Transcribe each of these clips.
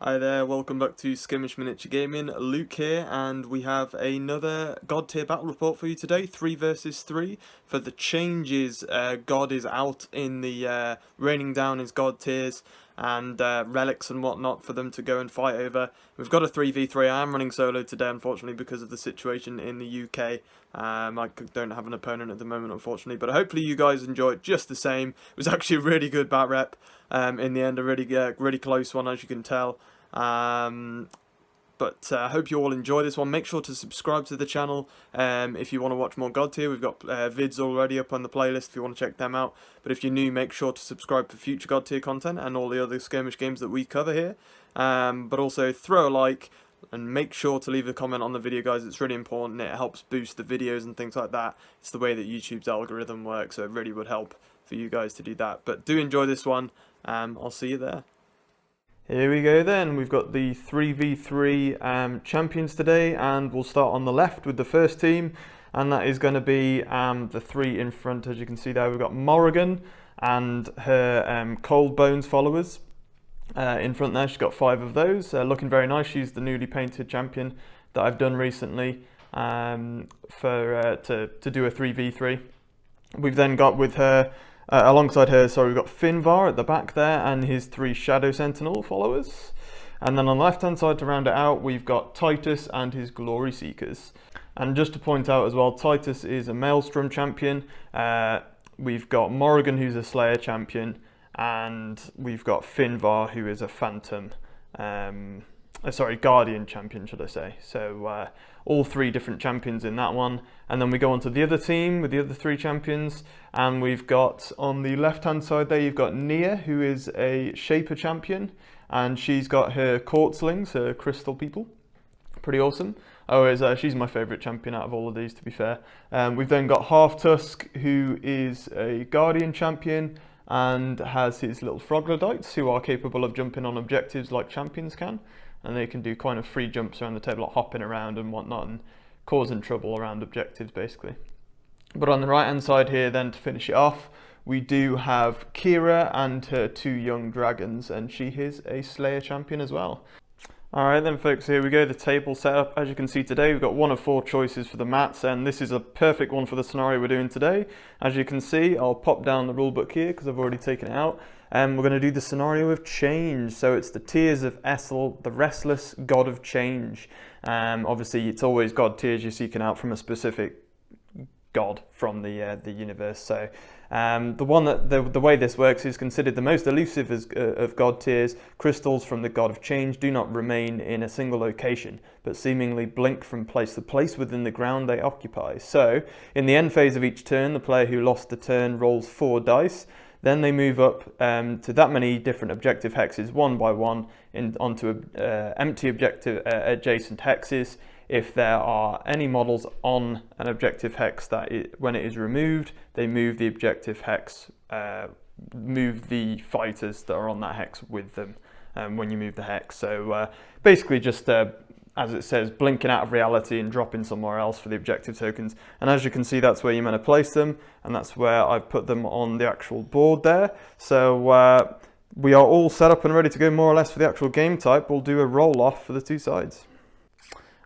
Hi there, welcome back to Skirmish Miniature Gaming. Luke here, and we have another God tier battle report for you today, 3 versus 3. For the changes, God is out in the raining down his God tiers and relics and whatnot for them to go and fight over. We've got a 3v3. I am running solo today, unfortunately, because of the situation in the UK. I don't have an opponent at the moment, unfortunately, but hopefully you guys enjoy it just the same. It was actually a really good bat rep. In the end, a really close one, as you can tell. But I hope you all enjoy this one. Make sure to subscribe to the channel if you want to watch more God tier. We've got vids already up on the playlist if you want to check them out. But if you're new, make sure to subscribe for future God tier content and all the other skirmish games that we cover here. But also throw a like and make sure to leave a comment on the video, guys. It's really important. It helps boost the videos and things like that. It's the way that YouTube's algorithm works, so it really would help for you guys to do that. But do enjoy this one. I'll see you there. Here we go then, we've got the 3v3 champions today, and we'll start on the left with the first team, and that is going to be the 3 in front. As you can see there, we've got Morrigan and her Cold Bones followers in front there. She's got 5 of those, looking very nice. She's the newly painted champion that I've done recently to do a 3v3. We've then got with her alongside her, we've got Finvar at the back there and his 3 Shadow Sentinel followers. And then on the left hand side to round it out, we've got Titus and his Glory Seekers. And just to point out as well, Titus is a Maelstrom champion. We've got Morrigan, who's a Slayer champion. And we've got Finvar, who is a Phantom, Guardian champion, should I say. So all 3 different champions in that one. And then we go on to the other team with the other 3 champions. And we've got on the left hand side there, you've got Nia, who is a Shaper champion. And she's got her Courtslings, her crystal people. Pretty awesome. She's my favourite champion out of all of these, to be fair. We've then got Halftusk, who is a Guardian champion and has his little Froglodytes, who are capable of jumping on objectives like champions can. And they can do kind of free jumps around the table, like hopping around and whatnot, and causing trouble around objectives, basically. But on the right hand side here, then, to finish it off, we do have Keera and her 2 young dragons, and she is a Slayer champion as well. Alright then folks, here we go, the table setup. As you can see today, we've got 1 of 4 choices for the mats, and this is a perfect one for the scenario we're doing today. As you can see, I'll pop down the rulebook here because I've already taken it out. And we're going to do the scenario of change. So it's the tiers of Essel, the restless god of change. Obviously, it's always god tiers you're seeking out from a specific god from the universe. So the way this works is considered the most elusive of god tiers. Crystals from the god of change do not remain in a single location, but seemingly blink from place to place within the ground they occupy. So in the end phase of each turn, the player who lost the turn rolls 4 dice. Then they move up to that many different objective hexes, one by one, onto empty objective adjacent hexes. If there are any models on an objective hex when it is removed, they move the objective hex, move the fighters that are on that hex with them when you move the hex. So basically just, as it says, blinking out of reality and dropping somewhere else for the objective tokens. And as you can see, that's where you're meant to place them, and that's where I've put them on the actual board there. So we are all set up and ready to go more or less for the actual game type. We'll do a roll off for the 2 sides.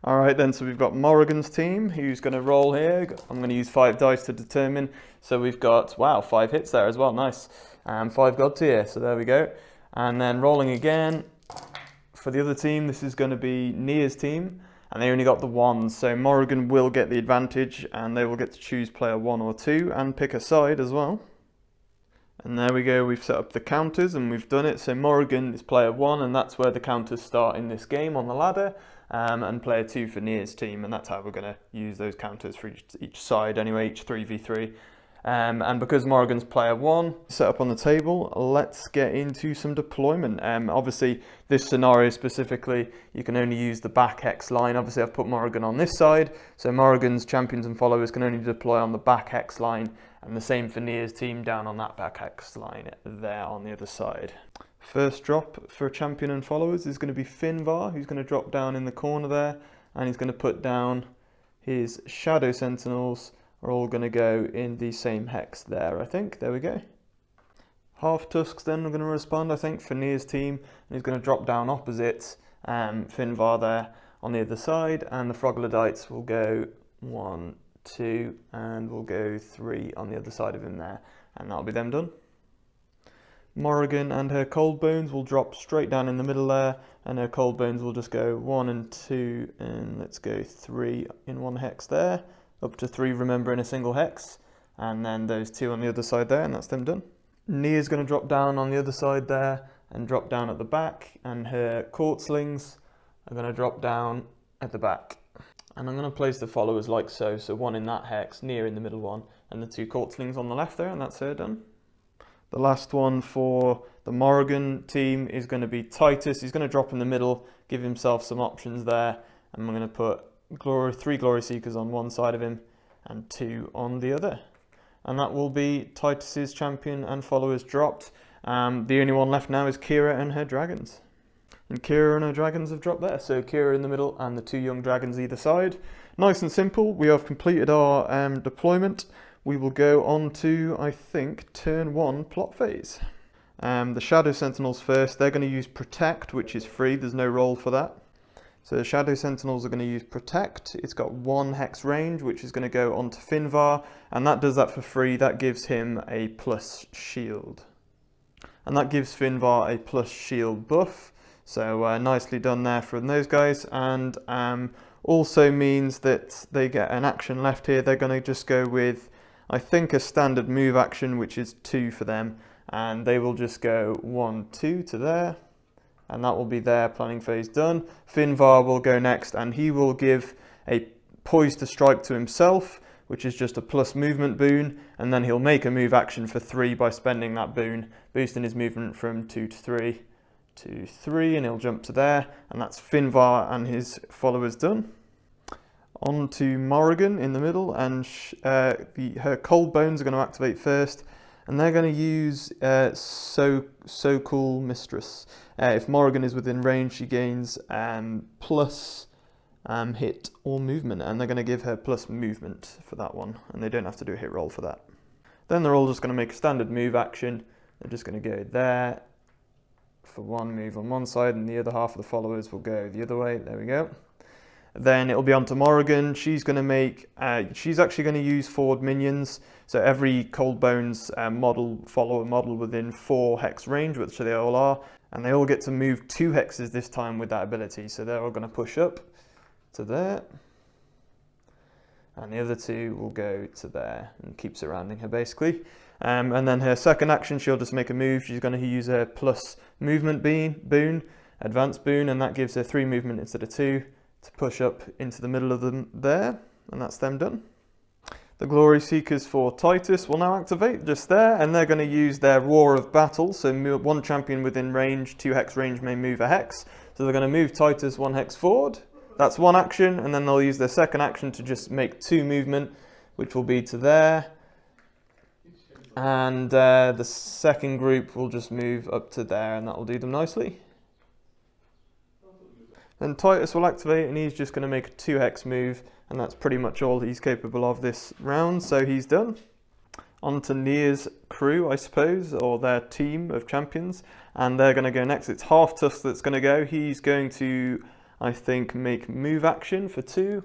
Alright then, so we've got Morrigan's team, who's going to roll here. I'm going to use 5 dice to determine. So we've got, wow, 5 hits there as well, nice. 5 god tier, so there we go. And then rolling again. For the other team, this is going to be Nia's team, and they only got the 1, so Morrigan will get the advantage, and they will get to choose player 1 or 2, and pick a side as well. And there we go, we've set up the counters, and we've done it. So Morrigan is player 1, and that's where the counters start in this game on the ladder, and player 2 for Nia's team, and that's how we're going to use those counters for each side anyway, each 3v3. And because Morrigan's player 1 set up on the table, let's get into some deployment. Obviously, this scenario specifically, you can only use the back hex line. Obviously, I've put Morrigan on this side, so Morrigan's champions and followers can only deploy on the back hex line, and the same for Nia's team down on that back hex line there on the other side. First drop for champion and followers is going to be Finvar, who's going to drop down in the corner there, and he's going to put down his Shadow Sentinels. Are all going to go in the same hex there, I think. There we go. Halftusk's then going to respond, I think, for Nia's team. And he's going to drop down opposite Finvar there on the other side. And the Froglodytes will go 1, 2, and we'll go 3 on the other side of him there. And that'll be them done. Morrigan and her cold bones will drop straight down in the middle there, and her cold bones will just go 1 and 2, and let's go 3 in one hex there, up to 3, remember, in a single hex, and then those 2 on the other side there, and that's them done. Nia's going to drop down on the other side there and drop down at the back, and her court slings are going to drop down at the back. And I'm going to place the followers like so, so 1 in that hex, Nia in the middle one, and the 2 court slings on the left there, and that's her done. The last one for the Morrigan team is going to be Titus. He's going to drop in the middle, give himself some options there. And I'm going to put 3 Glory Seekers on one side of him and 2 on the other. And that will be Titus's champion and followers dropped. The only one left now is Keera and her dragons. And Keera and her dragons have dropped there. So Keera in the middle and the 2 young dragons either side. Nice and simple. We have completed our deployment. We will go on to, I think, turn 1 plot phase. The Shadow Sentinels first. They're going to use Protect, which is free. There's no roll for that. So the Shadow Sentinels are going to use Protect. It's got 1 hex range, which is going to go onto Finvar, and that does that for free. That gives him a plus shield. And that gives Finvar a plus shield buff. So nicely done there from those guys. And also means that they get an action left here. They're going to just go with, I think, a standard move action, which is 2 for them, and they will just go 1, 2 to there, and that will be their planning phase done. Finvar will go next, and he will give a Poise to Strike to himself, which is just a plus movement boon, and then he'll make a move action for 3 by spending that boon, boosting his movement from 2 to 3 to 3, and he'll jump to there, and that's Finvar and his followers done. On to Morrigan in the middle, and her cold bones are going to activate first, and they're going to use so cool Mistress. If Morrigan is within range, she gains plus hit or movement, and they're going to give her plus movement for that one, and they don't have to do a hit roll for that. Then they're all just going to make a standard move action. They're just going to go there for 1 move on one side, and the other half of the followers will go the other way. There we go. Then it'll be on to Morrigan. She's going to make, she's actually going to use forward minions. So every Cold Bones follower model within 4 hex range, which they all are. And they all get to move 2 hexes this time with that ability. So they're all going to push up to there. And the other 2 will go to there and keep surrounding her basically. And then her second action, she'll just make a move. She's going to use her plus movement boon, advanced boon, and that gives her 3 movement instead of 2. To push up into the middle of them there, and that's them done. The Glory Seekers for Titus will now activate just there, and they're going to use their Roar of Battle. So 1 champion within range, 2 hex range may move a hex. So they're going to move Titus 1 hex forward. That's 1 action, and then they'll use their second action to just make 2 movement, which will be to there. And the second group will just move up to there, and that will do them nicely. Then Titus will activate, and he's just going to make a 2 hex move, and that's pretty much all he's capable of this round, so he's done. On to Nia's crew, I suppose, or their team of champions, and they're going to go next. It's Halftusk that's going to go. He's going to, I think, make move action for 2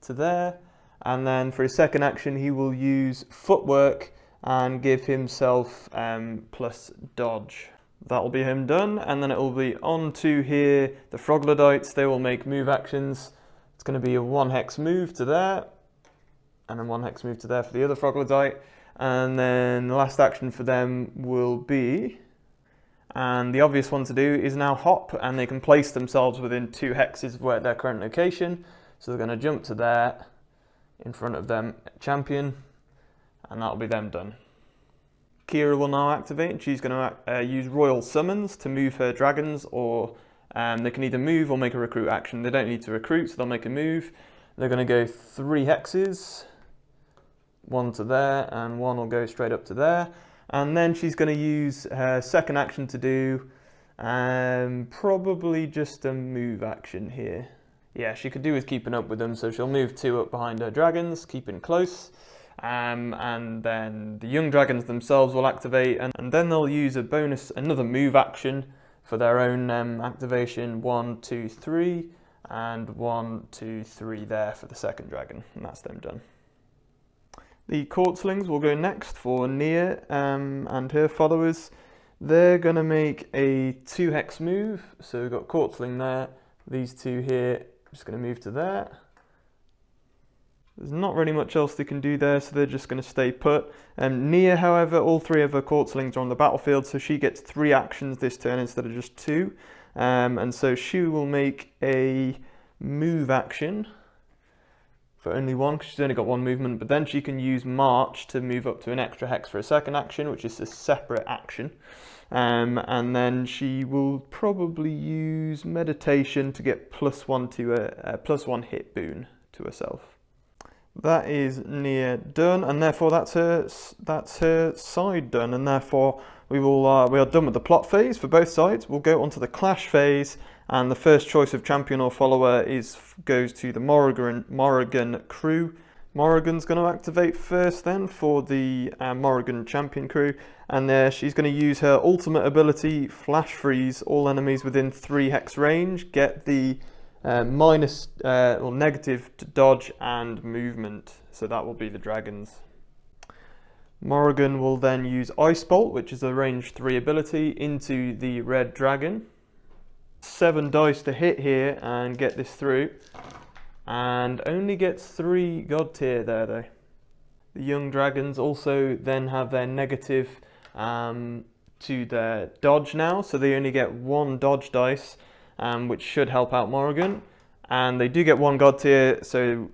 to there, and then for his second action he will use footwork and give himself plus dodge. That'll be him done, and then it will be on to here, the Froglodytes. They will make move actions. It's going to be a 1 hex move to there, and then 1 hex move to there for the other Froglodyte. And then the last action for them will be, and the obvious one to do is now hop, and they can place themselves within 2 hexes of their current location. So they're going to jump to there, in front of them champion, and that'll be them done. Keera will now activate, and she's going to use Royal Summons to move her dragons, or they can either move or make a recruit action. They don't need to recruit, so they'll make a move. They're going to go 3 hexes, 1 to there, and 1 will go straight up to there. And then she's going to use her second action to do probably just a move action here. Yeah, she could do with keeping up with them, so she'll move 2 up behind her dragons, keeping close. and then the young dragons themselves will activate, and then they'll use another move action for their own activation. 1, 2, 3, and 1, 2, 3 there for the second dragon, and that's them done. The Courtlings will go next for Nia and her followers. They're going to make a 2-hex move, so we've got Courtling there, these two here, just going to move to there. There's not really much else they can do there, so they're just going to stay put. Nia, however, all 3 of her Courtlings are on the battlefield, so she gets 3 actions this turn instead of just 2. And so she will make a move action for only 1, because she's only got 1 movement, but then she can use March to move up to an extra hex for a second action, which is a separate action. And then she will probably use Meditation to get +1 to a +1 hit boon to herself. That is Nia done, and therefore that's her side done, and therefore we are done with the plot phase for both sides. We'll go on to the clash phase, and the first choice of champion or follower goes to the Morrigan crew. Morrigan's going to activate first then for the Morrigan champion crew, and she's going to use her ultimate ability, Flash Freeze all enemies within 3 hex range, get the minus or negative to dodge and movement, so that will be the dragons. Morrigan will then use Ice Bolt, which is a range 3 ability, into the red dragon. 7 dice to hit here and get this through, and only gets 3 Godtear there though. The young dragons also then have their negative to their dodge now, so they only get 1 dodge dice, which should help out Morrigan, and they do get 1 Godtear, so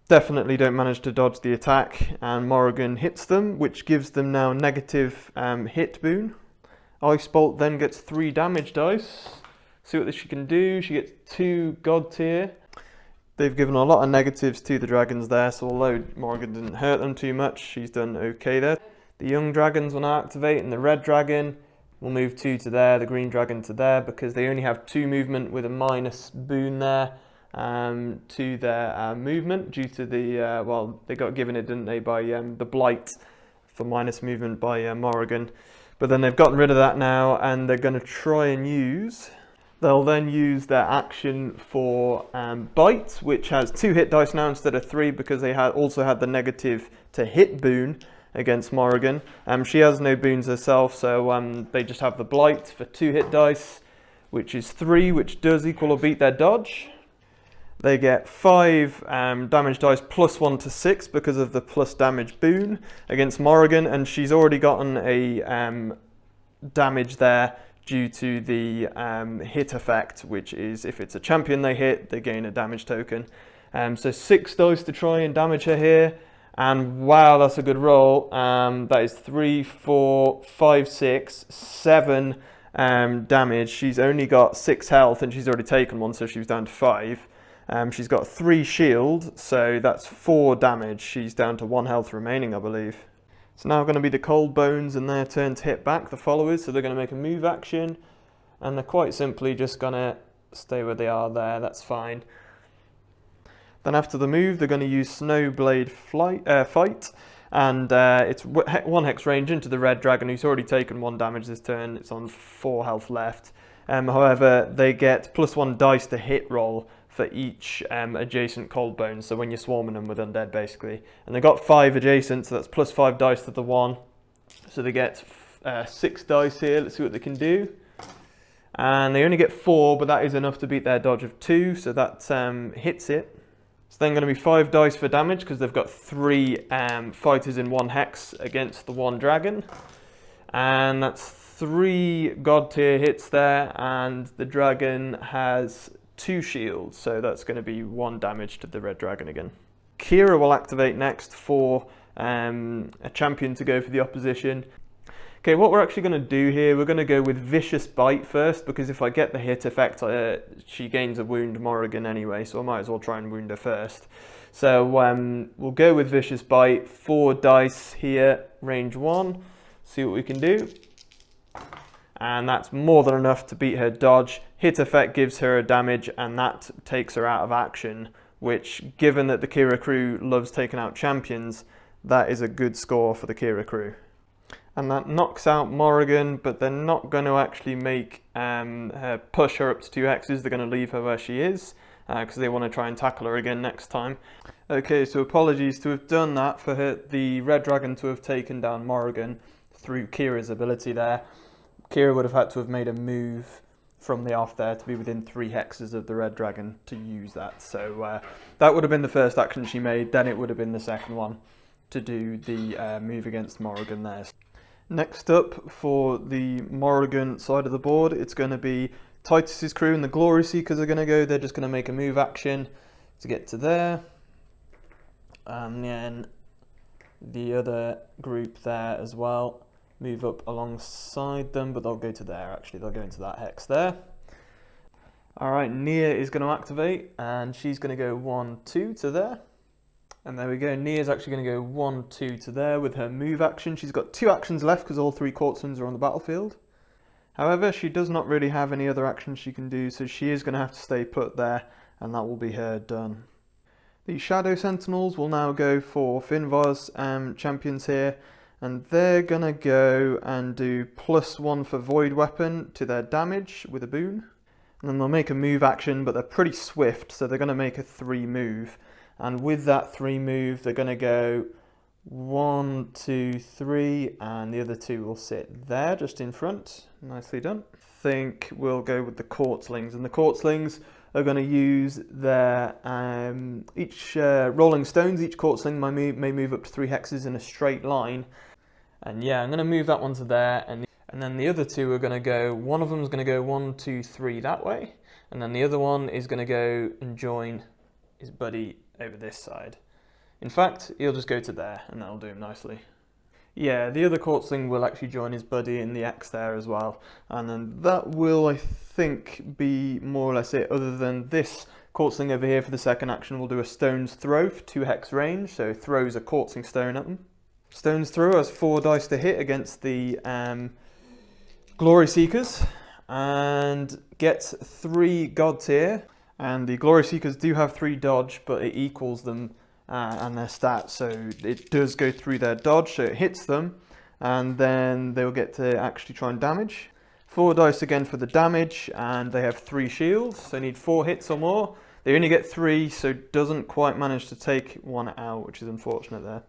definitely don't manage to dodge the attack, and Morrigan hits them, which gives them now negative hit boon. Ice Bolt then gets 3 damage dice. See what she can do. She gets 2 Godtear. They've given a lot of negatives to the dragons there, so although Morrigan didn't hurt them too much, she's done okay there. The young dragons will now activate, and the red dragon will move 2 to there, the green dragon to there, because they only have 2 movement with a minus boon there to their movement due to the, well, they got given it, didn't they, by the blight for minus movement by Morrigan. But then they've gotten rid of that now, and they're going to try and use... They'll then use their action for Bite, which has 2 hit dice now instead of 3, because they also had the negative to hit boon against Morrigan. She has no boons herself, so they just have the Blight for 2 hit dice, which is 3, which does equal or beat their dodge. They get 5 damage dice +1 to 6 because of the plus damage boon against Morrigan, and she's already gotten a damage there due to the hit effect, which is if it's a champion they hit, they gain a damage token. So 6 dice to try and damage her here, and wow, that's a good roll. That is 3, 4, 5, 6, 7 damage. She's only got 6 health, and she's already taken 1, so she was down to 5. She's got 3 shield, so that's 4 damage. She's down to 1 health remaining, I believe. It's now going to be the Cold Bones and their turn to hit back the followers, so they're going to make a move action, and they're quite simply just going to stay where they are there, that's fine. Then after the move, they're going to use Snowblade Fight, and it's 1 hex range into the red dragon, who's already taken 1 damage this turn. It's on 4 health left. However, they get +1 dice to hit roll for each adjacent Cold Bones, so when you're swarming them with undead basically. And they've got 5 adjacent, so that's +5 dice to the 1. So they get 6 dice here. Let's see what they can do. And they only get 4, but that is enough to beat their dodge of 2, so that hits it. It's then going to be 5 dice for damage, because they've got 3 fighters in 1 hex against the 1 dragon. And that's 3 Godtear hits there, and the dragon has 2 shields, so that's going to be 1 damage to the red dragon again. Keera will activate next for a champion to go for the opposition. Okay, what we're actually going to do here, we're going to go with Vicious Bite first, because if I get the hit effect, she gains a wound Morrigan anyway, so I might as well try and wound her first. So we'll go with Vicious Bite, 4 dice here, range 1, see what we can do. And that's more than enough to beat her dodge. Hit effect gives her a damage, and that takes her out of action, which, given that the Keera crew loves taking out champions, that is a good score for the Keera crew. And that knocks out Morrigan, but they're not going to actually make her push her up to 2 hexes. They're going to leave her where she is because they want to try and tackle her again next time. Okay, so apologies to have done that for the Red Dragon to have taken down Morrigan through Keera's ability there. Keera would have had to have made a move from the off there to be within 3 hexes of the Red Dragon to use that. So that would have been the first action she made, then it would have been the second one to do the move against Morrigan there. Next up for the Morrigan side of the board, it's going to be Titus's crew and the Glory Seekers are going to go. They're just going to make a move action to get to there. And then the other group there as well move up alongside them, but they'll go to there actually. They'll go into that hex there. Alright, Nia is going to activate and she's going to go 1-2 to there. And there we go, Nia's actually going to go 1-2 to there with her move action. She's got 2 actions left because all 3 Quartzlings are on the battlefield. However, she does not really have any other actions she can do, so she is going to have to stay put there, and that will be her done. The Shadow Sentinels will now go for Finvar's champions here, and they're going to go and do +1 for Void Weapon to their damage with a boon. And then they'll make a move action, but they're pretty swift, so they're going to make a 3 move. And with that 3 move, they're going to go 1, 2, 3, and the other 2 will sit there just in front. Nicely done. I think we'll go with the Quartzlings, and the Quartzlings are going to use their each rolling stones. Each Quartzling may move up to 3 hexes in a straight line. And yeah, I'm going to move that one to there, and then the other 2 are going to go. One of them is going to go 1, 2, 3 that way, and then the other one is going to go and join his buddy over this side. In fact, he'll just go to there and that'll do him nicely. Yeah, the other Quartzling will actually join his buddy in the X there as well. And then that will, I think, be more or less it, other than this Quartzling over here for the second action will do a Stone's Throw for 2 hex range, so throws a Quartzling stone at them. Stone's Throw has 4 dice to hit against the Glory Seekers and gets 3 Godtear. And the Glory Seekers do have 3 dodge, but it equals them and their stats, so it does go through their dodge, so it hits them, and then they'll get to actually try and damage. 4 dice again for the damage, and they have 3 shields, so they need 4 hits or more. They only get 3, so doesn't quite manage to take 1 out, which is unfortunate there.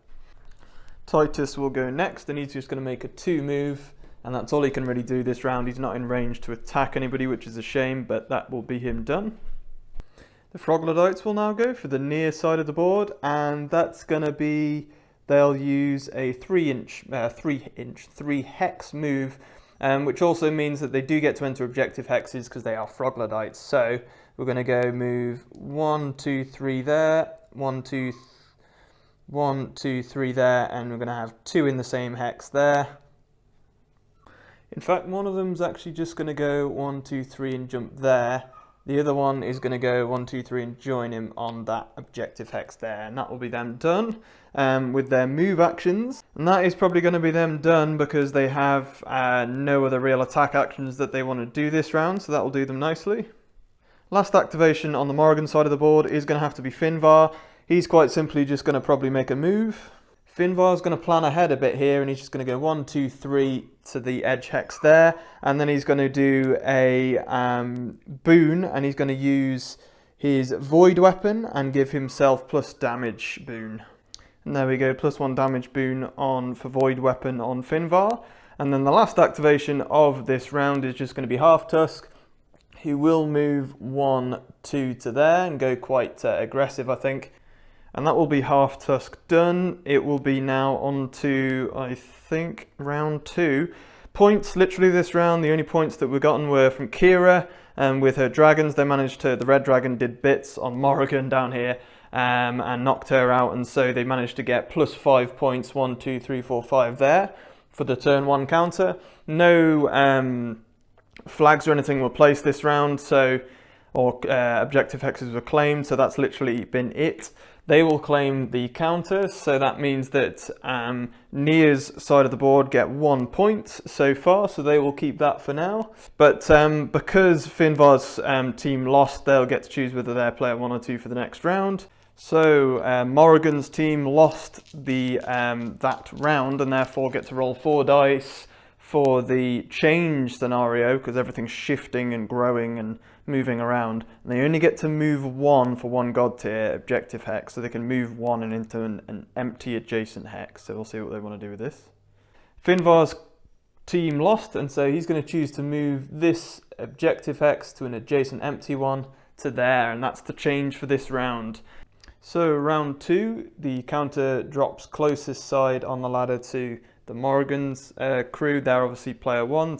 Titus will go next, and he's just going to make a 2 move, and that's all he can really do this round. He's not in range to attack anybody, which is a shame, but that will be him done. The Froglodytes will now go for the near side of the board, and that's going to be, they'll use a 3 hex move, which also means that they do get to enter objective hexes because they are Froglodytes. So we're going to go move 1, 2, 3 there, 1, 2, 3 there, and we're going to have 2 in the same hex there. In fact, one of them's actually just going to go 1, 2, 3 and jump there. The other one is going to go 1, 2, 3 and join him on that objective hex there, and that will be them done with their move actions. And that is probably going to be them done because they have no other real attack actions that they want to do this round, so that will do them nicely. Last activation on the Morrigan side of the board is going to have to be Finvar. He's quite simply just going to probably make a move. Finvar's going to plan ahead a bit here, and he's just going to go 1, 2, 3 to the edge hex there, and then he's going to do a boon, and he's going to use his Void Weapon and give himself plus damage boon. And there we go, +1 damage boon on for Void Weapon on Finvar. And then the last activation of this round is just going to be Halftusk, who will move 1, 2 to there and go quite aggressive, I think. And that will be Halftusk done. It will be now on to, I think, round 2. Points, literally this round, the only points that were gotten were from Keera, and with her dragons, they managed to, the Red Dragon did bits on Morrigan down here, and knocked her out, and so they managed to get +5 points, 1, 2, 3, 4, 5 there, for the turn 1 counter. No flags or anything were placed this round, so, or objective hexes were claimed, so that's literally been it. They will claim the counter, so that means that Nia's side of the board get 1 point so far, so they will keep that for now. But because Finvar's team lost, they'll get to choose whether they're player 1 or 2 for the next round. So Morrigan's team lost the that round and therefore get to roll 4 dice for the change scenario because everything's shifting and growing and moving around. And they only get to move 1 for one God tier objective hex, so they can move 1 and into an empty adjacent hex. So we'll see what they want to do with this. Finvar's team lost, and so he's going to choose to move this objective hex to an adjacent empty one to there, and that's the change for this round. So round 2, the counter drops closest side on the ladder to the Morrigan's crew. They're obviously player 1.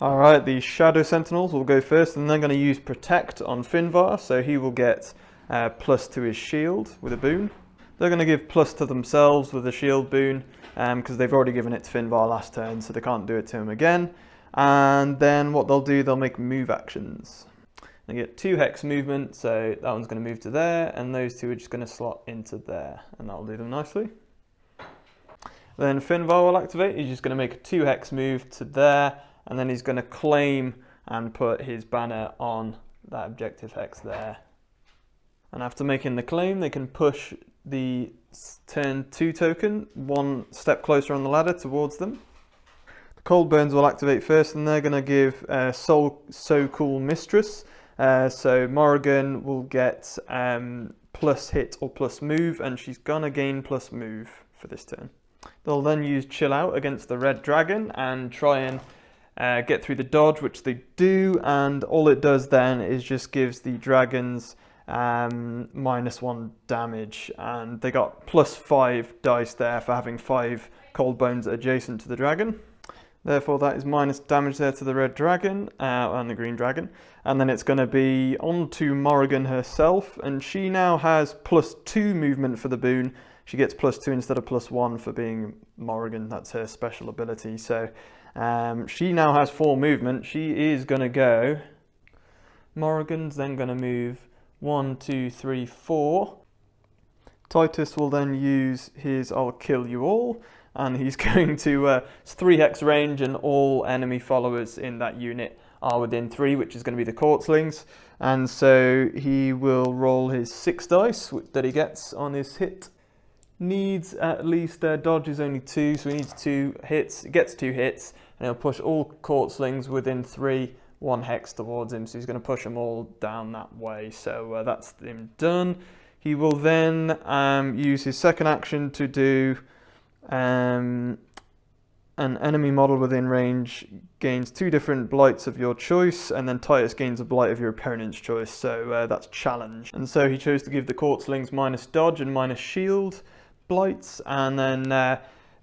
Alright, the Shadow Sentinels will go first, and they're going to use Protect on Finvar, so he will get plus to his shield with a boon. They're going to give plus to themselves with a shield boon, because they've already given it to Finvar last turn, so they can't do it to him again. And then what they'll do, they'll make move actions. They get 2 hex movement, so that one's going to move to there, and those 2 are just going to slot into there, and that'll do them nicely. Then Finvar will activate. He's just going to make a 2 hex move to there, and then he's going to claim and put his banner on that objective hex there. And after making the claim, they can push the turn 2 token 1 step closer on the ladder towards them. The Cold Burns will activate first, and they're going to give So Cool Mistress. So Morrigan will get plus hit or plus move, and she's gonna gain plus move for this turn. They'll then use Chill Out against the Red Dragon and try and get through the dodge, which they do, and all it does then is just gives the dragons -1 damage, and they got plus 5 dice there for having 5 cold bones adjacent to the dragon. Therefore that is minus damage there to the red dragon and the green dragon. And then it's going to be on to Morrigan herself, and she now has plus 2 movement for the boon. She gets plus 2 instead of plus 1 for being Morrigan. That's her special ability. So she now has 4 movement. She is going to go. Morrigan's then going to move 1, 2, 3, 4. Titus will then use his I'll kill you all, and he's going to it's 3 hex range, and all enemy followers in that unit are within 3, which is going to be the Courtlings. And so he will roll his 6 dice that he gets on his hit. Needs at least dodge is only 2, so he needs 2 hits. He gets 2 hits, and he'll push all Courtlings within 3, 1 hex towards him. So he's going to push them all down that way. So that's him done. He will then use his second action to do an enemy model within range gains 2 different blights of your choice, and then Titus gains a blight of your opponent's choice. So that's challenge. And so he chose to give the Courtlings minus dodge and minus shield blights, and then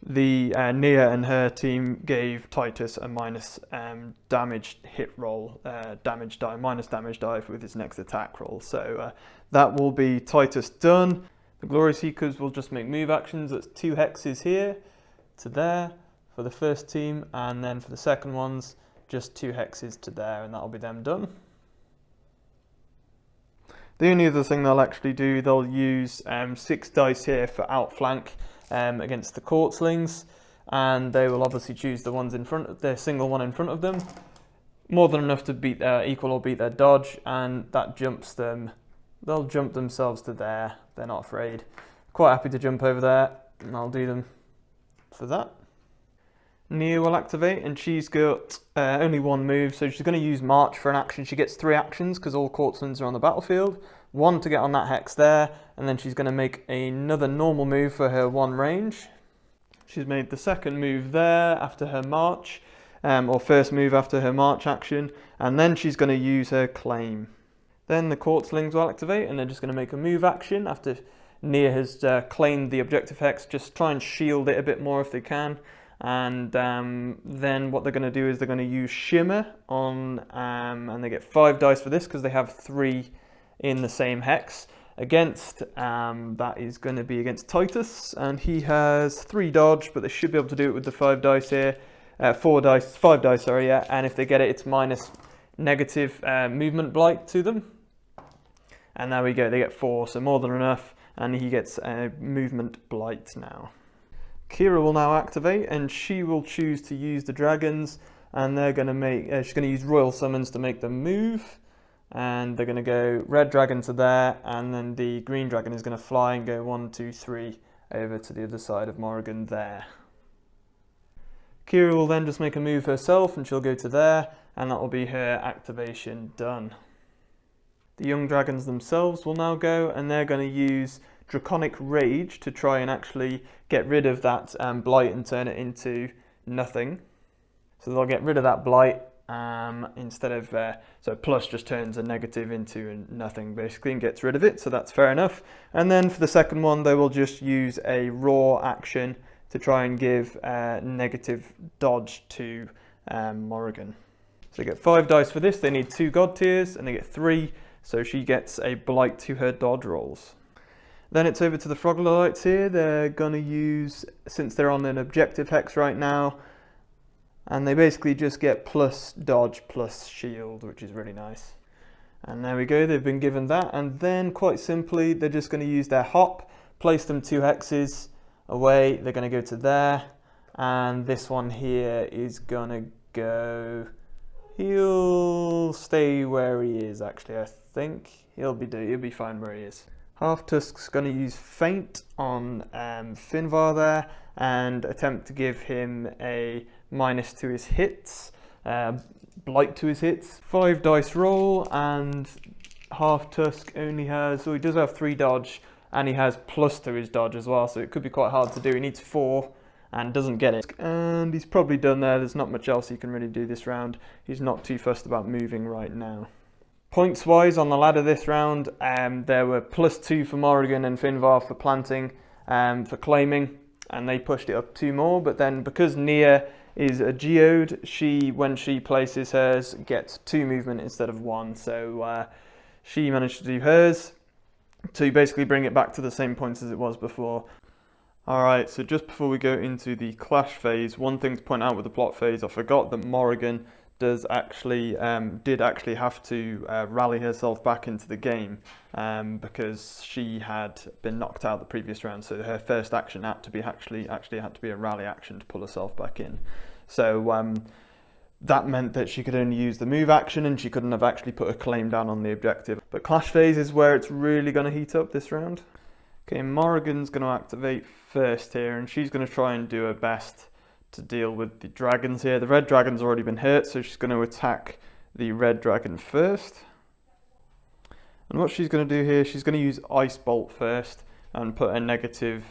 the Nia and her team gave Titus a minus damage hit roll, damage die, minus damage die with his next attack roll. So that will be Titus done. The Glory Seekers will just make move actions. That's 2 hexes here to there for the first team, and then for the second ones, just 2 hexes to there, and that'll be them done. The only other thing they'll actually do, they'll use 6 dice here for outflank against the Courtlings, and they will obviously choose the ones in front, their single one in front of them. More than enough to beat their equal or beat their dodge, and that jumps them. They'll jump themselves to there. They're not afraid. Quite happy to jump over there, and I'll do them for that. Nia will activate, and she's got only 1 move, so she's going to use March for an action. She gets 3 actions because all Courtlings are on the battlefield. 1 to get on that hex there, and then she's going to make another normal move for her 1 range. She's made the second move there after her march, or first move after her march action, and then she's going to use her claim. Then the Courtlings will activate, and they're just going to make a move action after Nia has claimed the objective hex. Just try and shield it a bit more if they can. And then what they're going to do is they're going to use Shimmer on, and they get 5 dice for this because they have 3 in the same hex. Against, that is going to be against Titus, and he has 3 dodge, but they should be able to do it with the 5 dice here. 5 dice, sorry, yeah. And if they get it, it's minus negative movement blight to them. And there we go, they get 4, so more than enough, and he gets a movement blight now. Keera will now activate, and she will choose to use the dragons, and they're going to make. She's going to use Royal Summons to make them move. and they're going to go red dragon to there, and then the green dragon is going to fly and go 1, 2, 3 over to the other side of Morrigan there. Keera will then just make a move herself and she'll go to there, and that will be her activation done. The young dragons themselves will now go, and they're going to use Draconic Rage to try and actually get rid of that blight and turn it into nothing. So they'll get rid of that blight instead of, so plus just turns a negative into a nothing basically and gets rid of it, so that's fair enough. And then for the second one they will just use a raw action to try and give negative dodge to Morrigan. So they get 5 dice for this, they need 2 Godtears, and they get 3, so she gets a blight to her dodge rolls. Then it's over to the Frogloites here. They're going to use, since they're on an objective hex right now, and they basically just get plus dodge plus shield, which is really nice. And there we go, they've been given that, and then quite simply they're just going to use their hop, place them 2 hexes away, they're going to go to there, and this one here is going to go, he'll stay where he is actually, I think. He'll be fine where he is. Halftusk's going to use Feint on Finvar there and attempt to give him a minus to his hits, blight to his hits. 5 dice roll, and Halftusk only has, so he does have 3 dodge, and he has plus to his dodge as well, so it could be quite hard to do. He needs 4 and doesn't get it. And he's probably done there. There's not much else he can really do this round. He's not too fussed about moving right now. Points wise on the ladder this round, there were +2 for Morrigan and Finvar for planting, for claiming, and they pushed it up 2 more. But then because Nia is a geode, when she places hers, gets 2 movement instead of 1. So she managed to do hers to basically bring it back to the same points as it was before. Alright, so just before we go into the clash phase, one thing to point out with the plot phase, I forgot that Morrigan did actually have to rally herself back into the game because she had been knocked out the previous round, so her first action had to be actually had to be a rally action to pull herself back in. So that meant that she could only use the move action and she couldn't have actually put a claim down on the objective. But clash phase is where it's really going to heat up this round. Okay, Morrigan's going to activate first here, and she's going to try and do her best to deal with the dragons here. The red dragon's already been hurt, so she's going to attack the red dragon first. And what she's going to do here, she's going to use Ice Bolt first and put a negative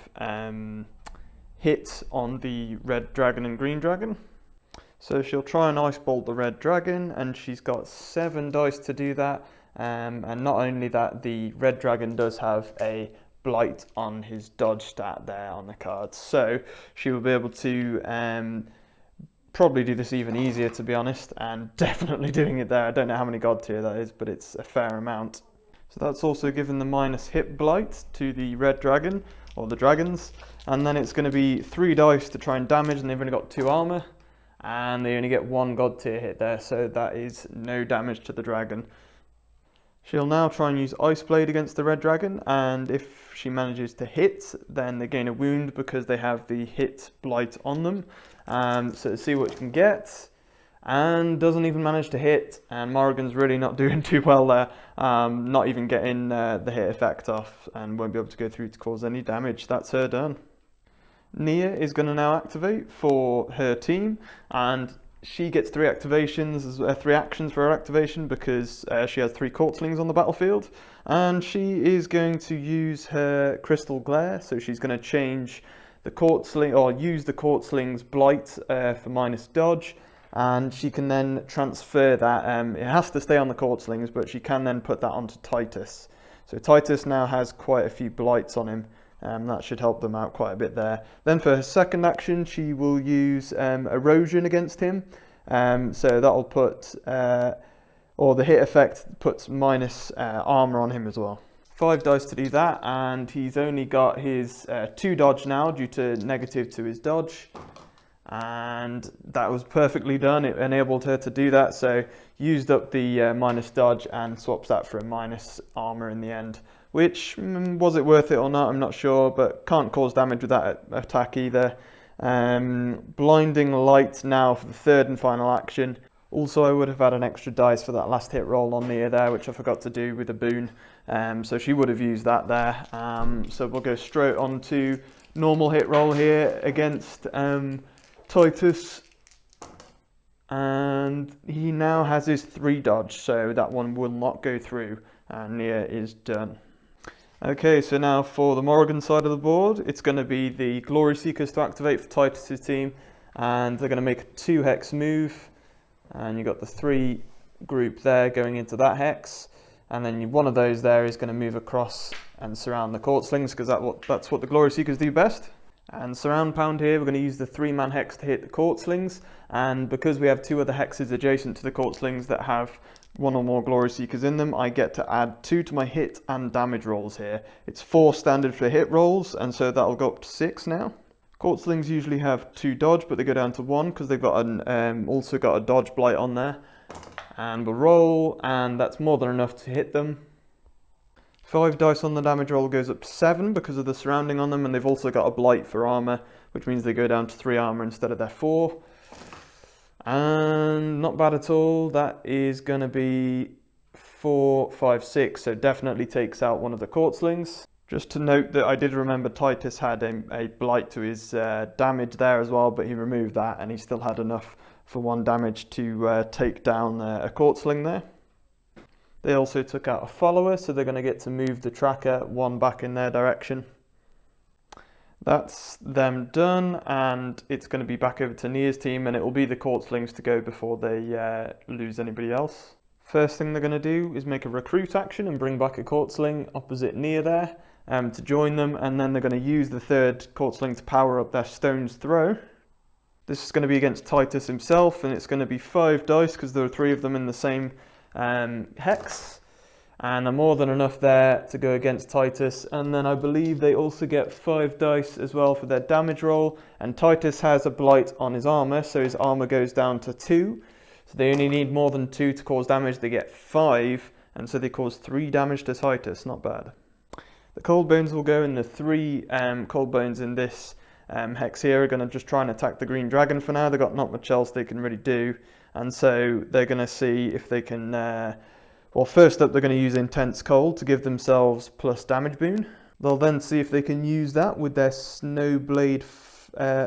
hit on the red dragon and green dragon. So she'll try and Ice Bolt the red dragon, and she's got 7 dice to do that. And not only that, the red dragon does have a blight on his dodge stat there on the cards, so she will be able to probably do this even easier, to be honest, and definitely doing it there. I don't know how many Godtear that is, but it's a fair amount. So that's also given the minus hit blight to the red dragon, or the dragons, and then it's going to be 3 dice to try and damage, and they've only got 2 armor, and they only get 1 Godtear hit there, so that is no damage to the dragon. She'll now try and use Ice Blade against the red dragon, and if she manages to hit, then they gain a wound because they have the hit blight on them. So see what you can get, and doesn't even manage to hit, and Morrigan's really not doing too well there, not even getting the hit effect off, and won't be able to go through to cause any damage. That's her done. Nia is going to now activate for her team, and she gets 3 activations, 3 actions for her activation because she has 3 Courtlings on the battlefield, and she is going to use her Crystal Glare. So she's going to change the Courtling, or use the Courtling's Blight for minus dodge, and she can then transfer that. It has to stay on the Courtlings, but she can then put that onto Titus. So Titus now has quite a few Blights on him. That should help them out quite a bit there. Then for her second action, she will use Erosion against him. So that'll put, or the hit effect puts minus armor on him as well. 5 dice to do that, and he's only got his 2 dodge now due to negative to his dodge. And that was perfectly done. It enabled her to do that, so used up the minus dodge and swaps that for a minus armor in the end. Which, was it worth it or not, I'm not sure, but can't cause damage with that attack either. Blinding Light now for the third and final action. Also, I would have had an extra dice for that last hit roll on Nia there, which I forgot to do with a boon. So she would have used that there. So we'll go straight on to normal hit roll here against Titus. And he now has his 3 dodge, so that one will not go through. And Nia is done. Okay, so now for the Morrigan side of the board, it's going to be the Glory Seekers to activate for Titus' team. And they're going to make a 2 hex move. And you've got the 3 group there going into that hex. And then one of those there is going to move across and surround the court slings, because that's what the Glory Seekers do best. And surround pound here, we're going to use the 3-man hex to hit the court slings. And because we have 2 other hexes adjacent to the court slings that have 1 or more Glory Seekers in them, I get to add 2 to my hit and damage rolls here. It's 4 standard for hit rolls, and so that'll go up to 6 now. Court slings usually have 2 dodge, but they go down to 1 because they've got also got a dodge blight on there. And we'll roll, and that's more than enough to hit them. 5 dice on the damage roll goes up to 7 because of the surrounding on them, and they've also got a blight for armor, which means they go down to 3 armor instead of their 4. And not bad at all. That is going to be 4, 5, 6, so definitely takes out one of the court slings. Just to note that I did remember Titus had a blight to his damage there as well, but he removed that and he still had enough for 1 damage to take down a court sling there. They also took out a follower, so they're going to get to move the tracker 1 back in their direction. That's them done, and it's going to be back over to Nia's team, and it will be the court slings to go before they lose anybody else. First thing they're going to do is make a recruit action and bring back a court sling opposite Nia there. To join them, and then they're going to use the 3rd court sling to power up their stone's throw. This is going to be against Titus himself, and it's going to be 5 dice because there are 3 of them in the same hex, and more than enough there to go against Titus. And then I believe they also get 5 dice as well for their damage roll, and Titus has a blight on his armor, so his armor goes down to 2, so they only need more than 2 to cause damage. They get 5, and so they cause 3 damage to Titus. Not bad. The cold bones will go, and the 3 cold bones in this hex here are going to just try and attack the green dragon for now. They've got not much else they can really do, and so they're going to see if they can well, first up they're going to use intense cold to give themselves plus damage boon. They'll then see if they can use that with their snowblade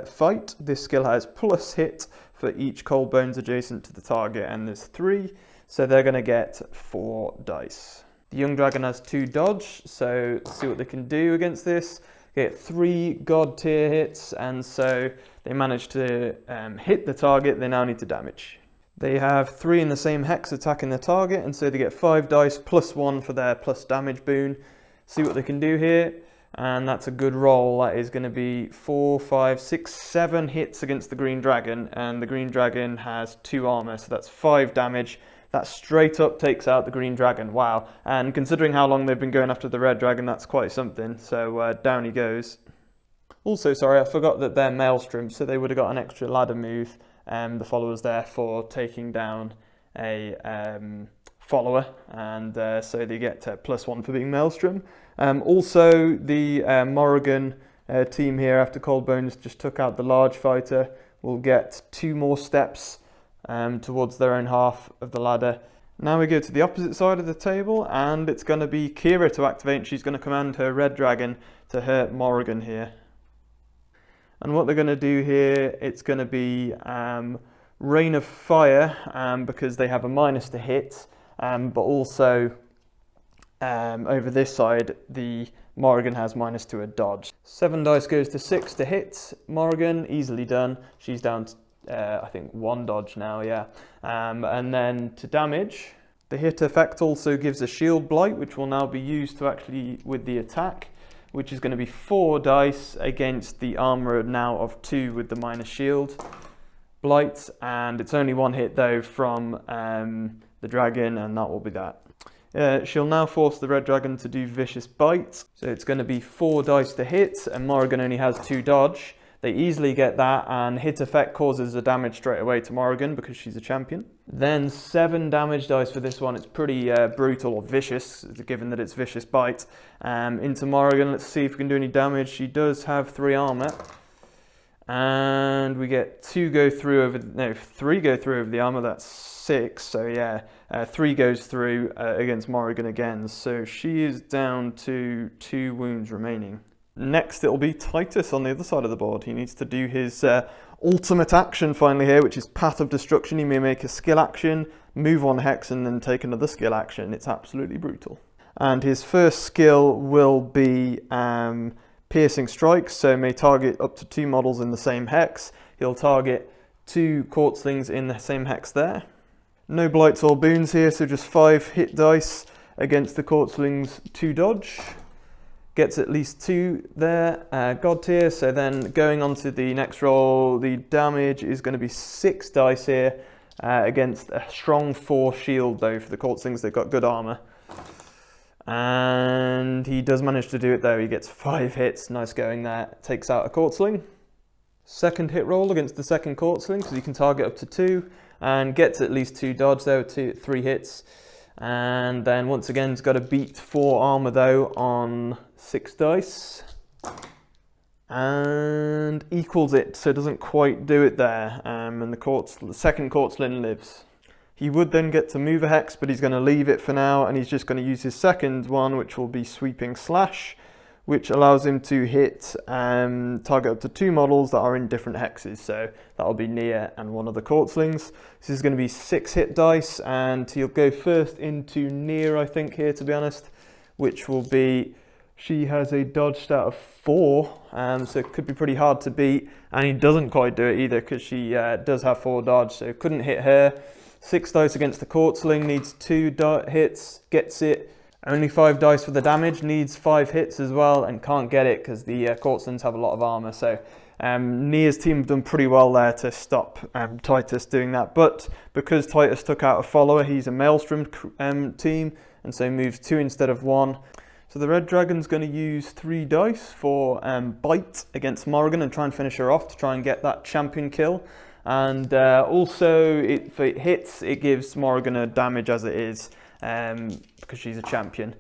fight. This skill has plus hit for each cold bones adjacent to the target, and there's 3, so they're going to get 4 dice. The young dragon has 2 dodge, so let's see what they can do against this. Get 3 Godtear hits, and so they manage to hit the target. They now need to damage. They have 3 in the same hex attacking the target, and so they get 5 dice plus 1 for their plus damage boon. See what they can do here, and that's a good roll. That is going to be 4, 5, 6, 7 hits against the green dragon, and the green dragon has 2 armor, so that's 5 damage. That straight up takes out the green dragon. Wow. And considering how long they've been going after the red dragon, that's quite something. So down he goes. Also, sorry, I forgot that they're Maelstrom, so they would have got an extra ladder move, the followers there, for taking down a follower. And so they get plus 1 for being Maelstrom. Also, the Morrigan team here, after Cold Bones just took out the large fighter, will get 2 more steps towards their own half of the ladder. Now we go to the opposite side of the table, and it's going to be Keera to activate. She's going to command her red dragon to hurt Morrigan here. And what they're going to do here, it's going to be Rain of Fire, because they have a minus to hit, but also over this side, the Morrigan has minus to a dodge. 7 dice goes to 6 to hit Morrigan, easily done. She's down to I think 1 dodge now, yeah. And then to damage, the hit effect also gives a shield blight, which will now be used to actually with the attack, which is going to be 4 dice against the armor now of 2 with the minus shield blight, and it's only 1 hit though from the dragon, and that will be that. She'll now force the red dragon to do vicious bite, so it's going to be 4 dice to hit, and Morrigan only has 2 dodge. They easily get that, and hit effect causes a damage straight away to Morrigan because she's a champion. Then 7 damage dice for this one. It's pretty brutal or vicious, given that it's vicious bite. Into Morrigan, let's see if we can do any damage. She does have 3 armor. And we get 3 go through over the armor. That's 6. So yeah, 3 goes through against Morrigan again. So she is down to 2 wounds remaining. Next, it'll be Titus on the other side of the board. He needs to do his ultimate action finally here, which is Path of Destruction. He may make a skill action, move on hex, and then take another skill action. It's absolutely brutal. And his first skill will be Piercing Strikes, so may target up to 2 models in the same hex. He'll target 2 Quartzlings in the same hex there. No blights or boons here, so just 5 hit dice against the Quartzlings 2 dodge. Gets at least 2 there. Godtear, so then going on to the next roll, the damage is going to be 6 dice here against a strong 4 shield though for the Quartzlings. They've got good armor. And he does manage to do it though. He gets 5 hits. Nice going there. Takes out a Quartzling. Second hit roll against the second Quartzling, because he can target up to 2 and gets at least 2 dodge there, 3 hits. And then once again, he's got to beat 4 armor though on 6 dice. And equals it, so it doesn't quite do it there. And the second Quartzling lives. He would then get to move a hex, but he's going to leave it for now, and he's just going to use his second one, which will be Sweeping Slash, which allows him to hit target up to 2 models that are in different hexes. So that'll be Nia and one of the Quartzlings. This is going to be 6 hit dice, and he'll go first into Nia, I think, here, to be honest, which will be, she has a dodge stat of 4, so it could be pretty hard to beat, and he doesn't quite do it either, because she does have 4 dodge, so couldn't hit her. 6 dice against the Quartzling, needs 2 hits, gets it. Only 5 dice for the damage, needs 5 hits as well, and can't get it because the Quartzlings have a lot of armor. So Nia's team have done pretty well there to stop Titus doing that. But because Titus took out a follower, he's a Maelstrom team, and so moves 2 instead of 1. So the Red Dragon's going to use 3 dice for Bite against Morrigan and try and finish her off to try and get that champion kill. And also, if it hits, it gives Morrigan a damage as it is, because she's a champion.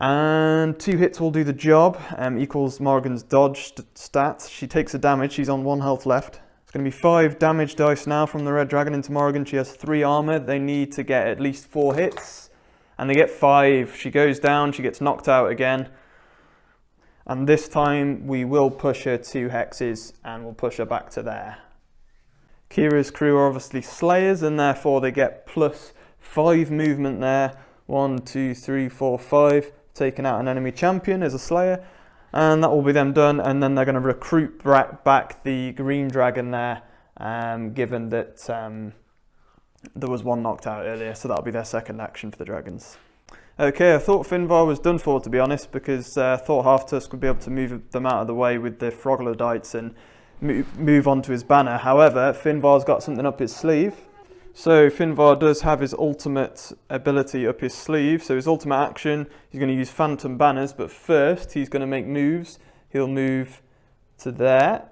And 2 hits will do the job, equals Morrigan's dodge stats. She takes a damage, she's on 1 health left. It's going to be 5 damage dice now from the Red Dragon into Morrigan. She has 3 armor, they need to get at least 4 hits. And they get 5, she goes down, she gets knocked out again. And this time we will push her 2 hexes and we'll push her back to there. Keera's crew are obviously Slayers, and therefore they get plus 5 movement there. 1, 2, 3, 4, 5. Taking out an enemy champion as a Slayer. And that will be them done. And then they're going to recruit back the Green Dragon there, given that there was 1 knocked out earlier. So that'll be their second action for the Dragons. Okay, I thought Finvar was done for, to be honest, because I thought Halftusk would be able to move them out of the way with the Froglodytes and move on to his banner. However, Finvar's got something up his sleeve. So Finvar does have his ultimate ability up his sleeve. So his ultimate action, he's going to use Phantom Banners, but first he's going to make moves. He'll move to there,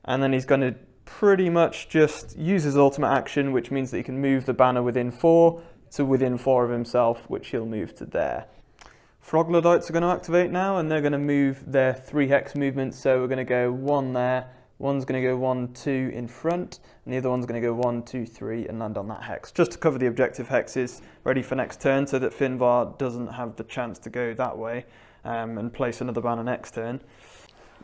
and then he's going to pretty much just use his ultimate action, which means that he can move the banner within 4 to within 4 of himself, which he'll move to there. Froglodytes are going to activate now, and they're going to move their 3 hex movements. So we're going to go 1 there, one's going to go 1, 2 in front, and the other one's going to go 1, 2, 3 and land on that hex, just to cover the objective hexes, ready for next turn, so that Finvar doesn't have the chance to go that way and place another banner next turn.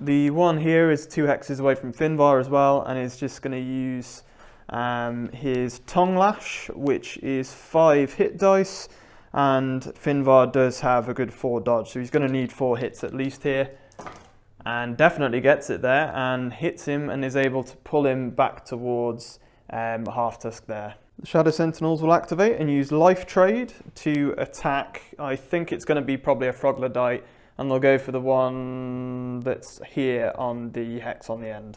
The one here is 2 hexes away from Finvar as well, and is just going to use his Tongue Lash, which is 5 hit dice, and Finvar does have a good 4 dodge, so he's going to need 4 hits at least here. And definitely gets it there and hits him and is able to pull him back towards Halftusk there. The Shadow Sentinels will activate and use Life Trade to attack. I think it's going to be probably a Froglodyte, and they'll go for the one that's here on the hex on the end.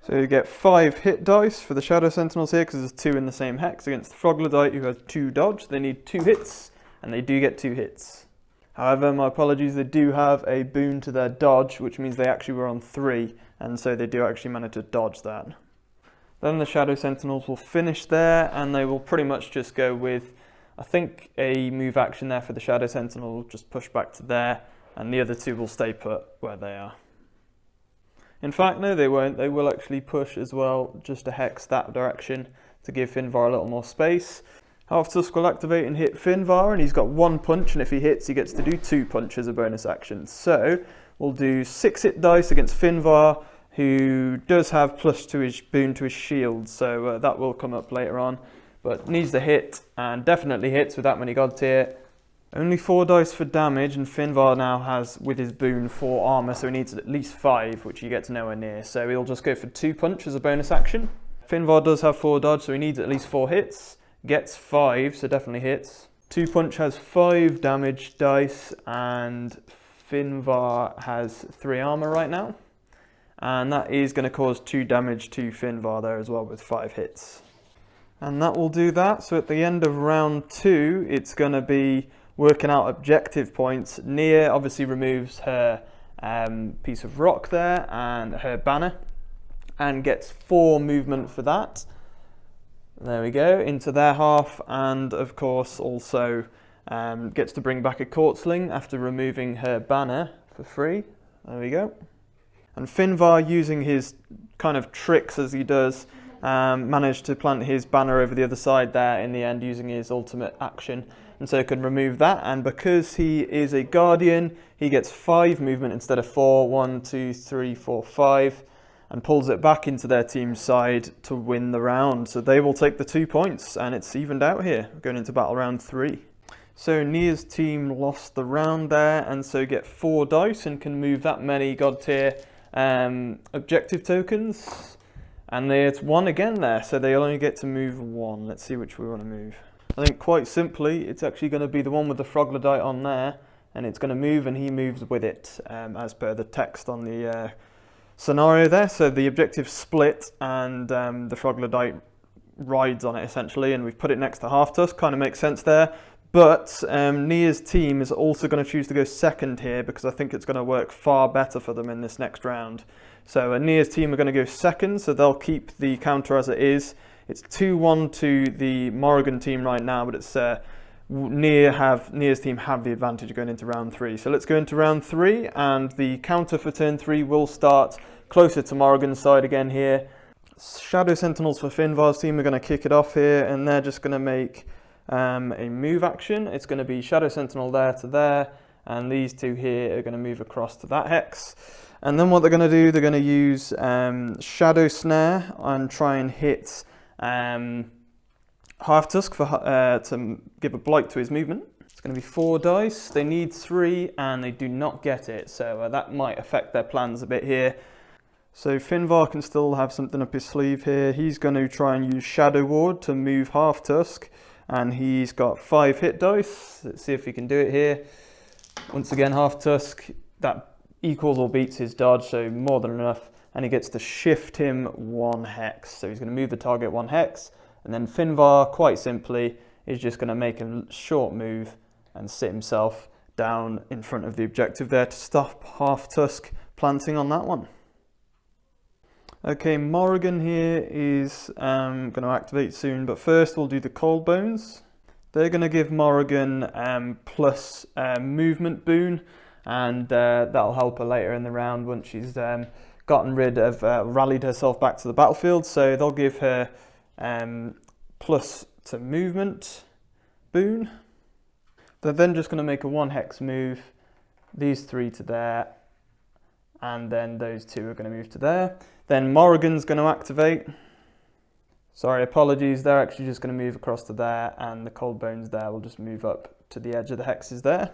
So you get 5 hit dice for the Shadow Sentinels here, because there's 2 in the same hex against the Froglodyte who has 2 dodge. They need 2 hits, and they do get 2 hits. However, my apologies, they do have a boon to their dodge, which means they actually were on 3, and so they do actually manage to dodge that. Then the Shadow Sentinels will finish there, and they will pretty much just go with, I think, a move action there for the Shadow Sentinel, just push back to there, and the other 2 will stay put where they are. In fact, no, they won't. They will actually push as well, just a hex that direction to give Finvar a little more space. Halftusk will activate and hit Finvar, and he's got 1 punch, and if he hits, he gets to do 2 punch as a bonus action. So we'll do 6 hit dice against Finvar, who does have plus to his boon to his shield, so that will come up later on. But needs to hit, and definitely hits with that many Godtear. Only 4 dice for damage, and Finvar now has, with his boon, 4 armor, so he needs at least 5, which he gets nowhere near. So he'll just go for 2 punch as a bonus action. Finvar does have 4 dodge, so he needs at least 4 hits. Gets 5, so definitely hits. 2 punch has 5 damage dice, and Finvar has 3 armor right now. And that is going to cause 2 damage to Finvar there as well with 5 hits. And that will do that. So at the end of round 2, it's going to be working out objective points. Nia obviously removes her piece of rock there and her banner, and gets 4 movement for that. There we go, into their half, and of course also gets to bring back a court sling after removing her banner for free. There we go. And Finvar, using his kind of tricks as he does, managed to plant his banner over the other side there in the end using his ultimate action, and so can remove that. And because he is a guardian, he gets 5 movement instead of 4. 1, 2, 3, 4, 5. And pulls it back into their team's side to win the round. So they will take the 2 points, and it's evened out here, going into battle round 3. So Nia's team lost the round there, and so get 4 dice and can move that many Godtear objective tokens. And it's 1 again there, so they only get to move 1. Let's see which we want to move. I think quite simply, it's actually going to be the one with the Froglodyte on there, and it's going to move, and he moves with it, as per the text on the scenario there. So the objective split, and the Froglodyte rides on it essentially, and we've put it next to Halftusk. Kind of makes sense there. But Nia's team is also going to choose to go second here, because I think it's going to work far better for them in this next round. So Nia's team are going to go second, so they'll keep the counter as it is. It's 2-1 to the Morrigan team right now, but it's Nia's team have the advantage going into round 3. So let's go into round 3, and the counter for turn 3 will start closer to Morrigan's side again here. Shadow Sentinels for Finvar's team are going to kick it off here, and they're just going to make a move action. It's going to be Shadow Sentinel there to there, and these 2 here are going to move across to that hex. And then what they're going to do, they're going to use Shadow Snare and try and hit Halftusk to give a blight to his movement. It's going to be 4 dice. They need 3, and they do not get it, so that might affect their plans a bit here. So Finvar can still have something up his sleeve here. He's going to try and use Shadow Ward to move Halftusk, and he's got 5 hit dice. Let's see if he can do it here. Once again, Halftusk, that equals or beats his dodge, so more than enough, and he gets to shift him 1 hex. So he's going to move the target 1 hex, and then Finvar, quite simply, is just going to make a short move and sit himself down in front of the objective there to stop Halftusk planting on that one. Okay, Morrigan here is going to activate soon, but first we'll do the Cold Bones. They're going to give Morrigan plus movement boon, and that'll help her later in the round once she's gotten rid of, rallied herself back to the battlefield. So they'll give her plus to movement boon. They're then just going to make a 1 hex move, these 3 to there, and then those 2 are going to move to there. Then Morrigan's going to activate. Sorry, apologies, they're actually just going to move across to there, and the Cold Bones there will just move up to the edge of the hexes there.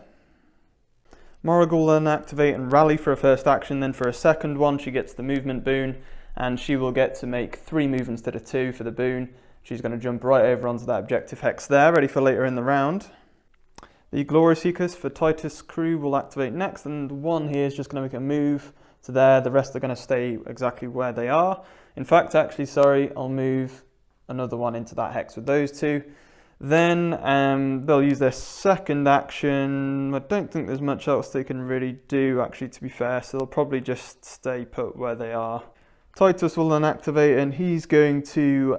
Morrigan will then activate and rally for a first action, then for a second one she gets the movement boon, and she will get to make 3 moves instead of 2 for the boon. She's going to jump right over onto that objective hex there, ready for later in the round. The Glory Seekers for Titus' crew will activate next, and 1 here is just going to make a move to there. The rest are going to stay exactly where they are. In fact, actually, sorry, I'll move another one into that hex with those 2. Then they'll use their second action. I don't think there's much else they can really do, actually, to be fair, so they'll probably just stay put where they are. Titus will then activate, and he's going to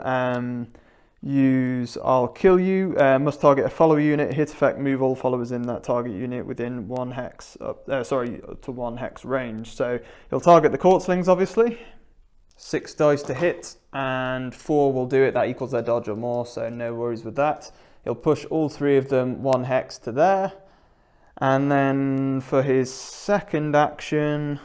use I'll kill you, must target a follower unit, hit effect, move all followers in that target unit within 1 hex, up to 1 hex range. So he'll target the Courtslings obviously. 6 dice to hit and 4 will do it, that equals their dodge or more, so no worries with that. He'll push all 3 of them 1 hex to there. And then for his second action,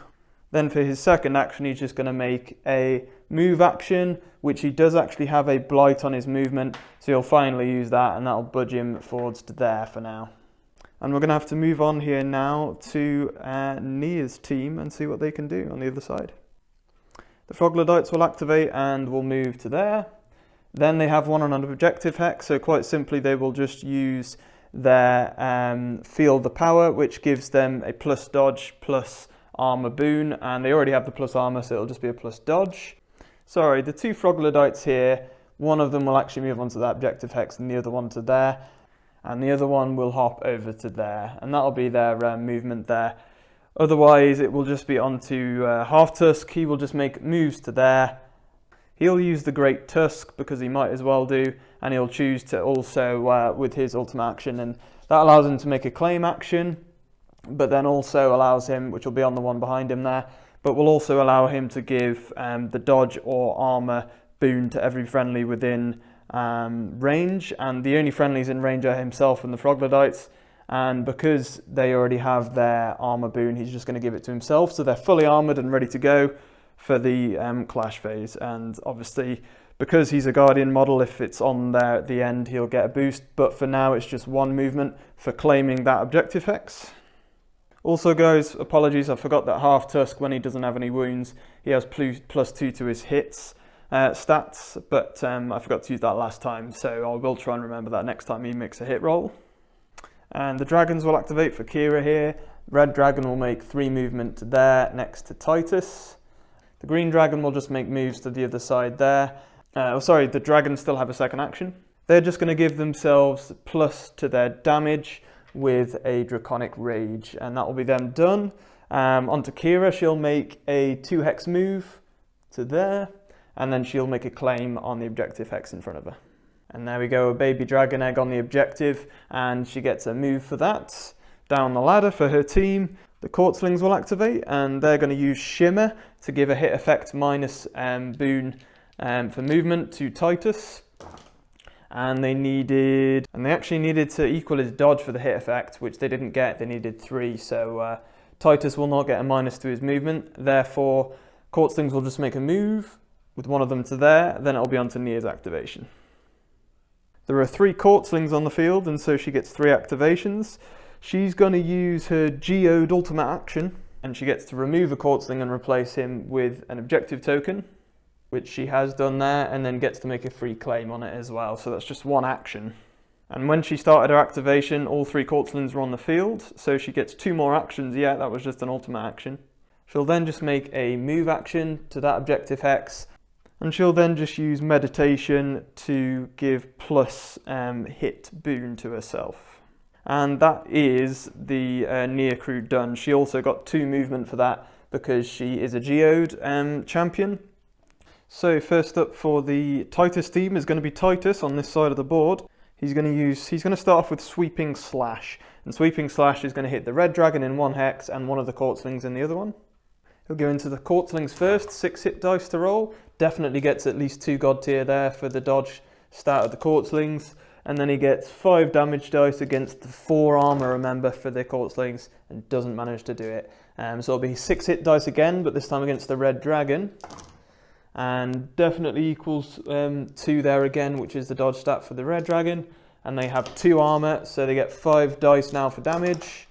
he's just going to make a move action, which he does actually have a blight on his movement, so he'll finally use that, and that'll budge him forwards to there for now. And we're going to have to move on here now to Nia's team and see what they can do on the other side. The Troglodytes will activate and will move to there. Then they have one on an objective hex, so quite simply they will just use their Feel the Power, which gives them a plus dodge, plus armor boon, and they already have the plus armor, so it'll just be a plus dodge. Sorry, the 2 Troglodytes here, one of them will actually move on to that objective hex and the other one to there, and the other one will hop over to there, and that'll be their movement there. Otherwise, it will just be onto Halftusk. He will just make moves to there. He'll use the Great Tusk because he might as well do, and he'll choose to also with his ultimate action, and that allows him to make a claim action, but then also allows him, which will be on the one behind him there, but will also allow him to give the dodge or armor boon to every friendly within range, and the only friendlies in range are himself and the Troglodytes, and because they already have their armor boon, he's just going to give it to himself, so they're fully armored and ready to go for the clash phase. And obviously, because he's a Guardian model, if it's on there at the end, he'll get a boost, but for now it's just 1 movement for claiming that objective hex. Also guys, apologies, I forgot that Halftusk, when he doesn't have any wounds, he has +2 to his hits stats, but I forgot to use that last time, so I will try and remember that next time he makes a hit roll. And the dragons will activate for Keera here. Red dragon will make 3 movement to there next to Titus. The green dragon will just make moves to the other side there. The dragons still have a second action. They're just going to give themselves plus to their damage with a Draconic Rage, and that will be them done. Onto Keera, she'll make a 2 hex move to there, and then she'll make a claim on the objective hex in front of her. And there we go, a baby dragon egg on the objective, and she gets a move for that. Down the ladder for her team, the Courtslings will activate, and they're going to use Shimmer to give a hit effect minus boon for movement to Titus. And they actually needed to equal his dodge for the hit effect, which they didn't get. They needed 3, so Titus will not get a minus to his movement. Therefore, Courtslings will just make a move with one of them to there, then it'll be on to Nia's activation. There are 3 Courtslings on the field, and so she gets 3 activations. She's going to use her Geode ultimate action, and she gets to remove a Courtsling and replace him with an objective token, which she has done there, and then gets to make a free claim on it as well, so that's just 1 action. And when she started her activation, all 3 Courtslings were on the field, so she gets 2 more actions. Yeah, that was just an ultimate action. She'll then just make a move action to that objective hex, and she'll then just use meditation to give plus hit boon to herself. And that is the Nia crew done. She also got 2 movement for that because she is a Geode champion. So first up for the Titus team is going to be Titus on this side of the board. He's going to start off with Sweeping Slash, and Sweeping Slash is going to hit the red dragon in 1 hex and one of the Courtslings in the other one. He'll go into the Courtslings first, 6 hit dice to roll. Definitely gets at least 2 Godtear there for the dodge stat of the Courtslings. And then he gets 5 damage dice against the 4 armor, remember, for the Courtslings, and doesn't manage to do it. So it'll be 6 hit dice again, but this time against the red dragon. And definitely equals 2 there again, which is the dodge stat for the red dragon. And they have 2 armor, so they get 5 dice now for damage.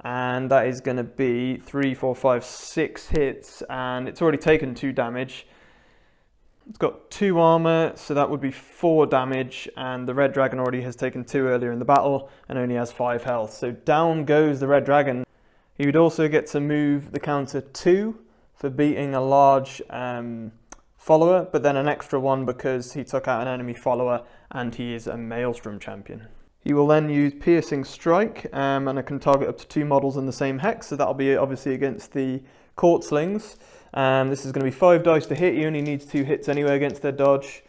And that is going to be 3, 4, 5, 6 hits, and it's already taken 2 damage. It's got 2 armor, so that would be 4 damage, and the red dragon already has taken 2 earlier in the battle and only has 5 health. So down goes the red dragon. He would also get to move the counter 2 for beating a large follower, but then an extra 1 because he took out an enemy follower and he is a Maelstrom champion. He will then use Piercing Strike, and it can target up to 2 models in the same hex, so that'll be obviously against the Courtslings. This is going to be 5 dice to hit. He only needs 2 hits anyway against their dodge.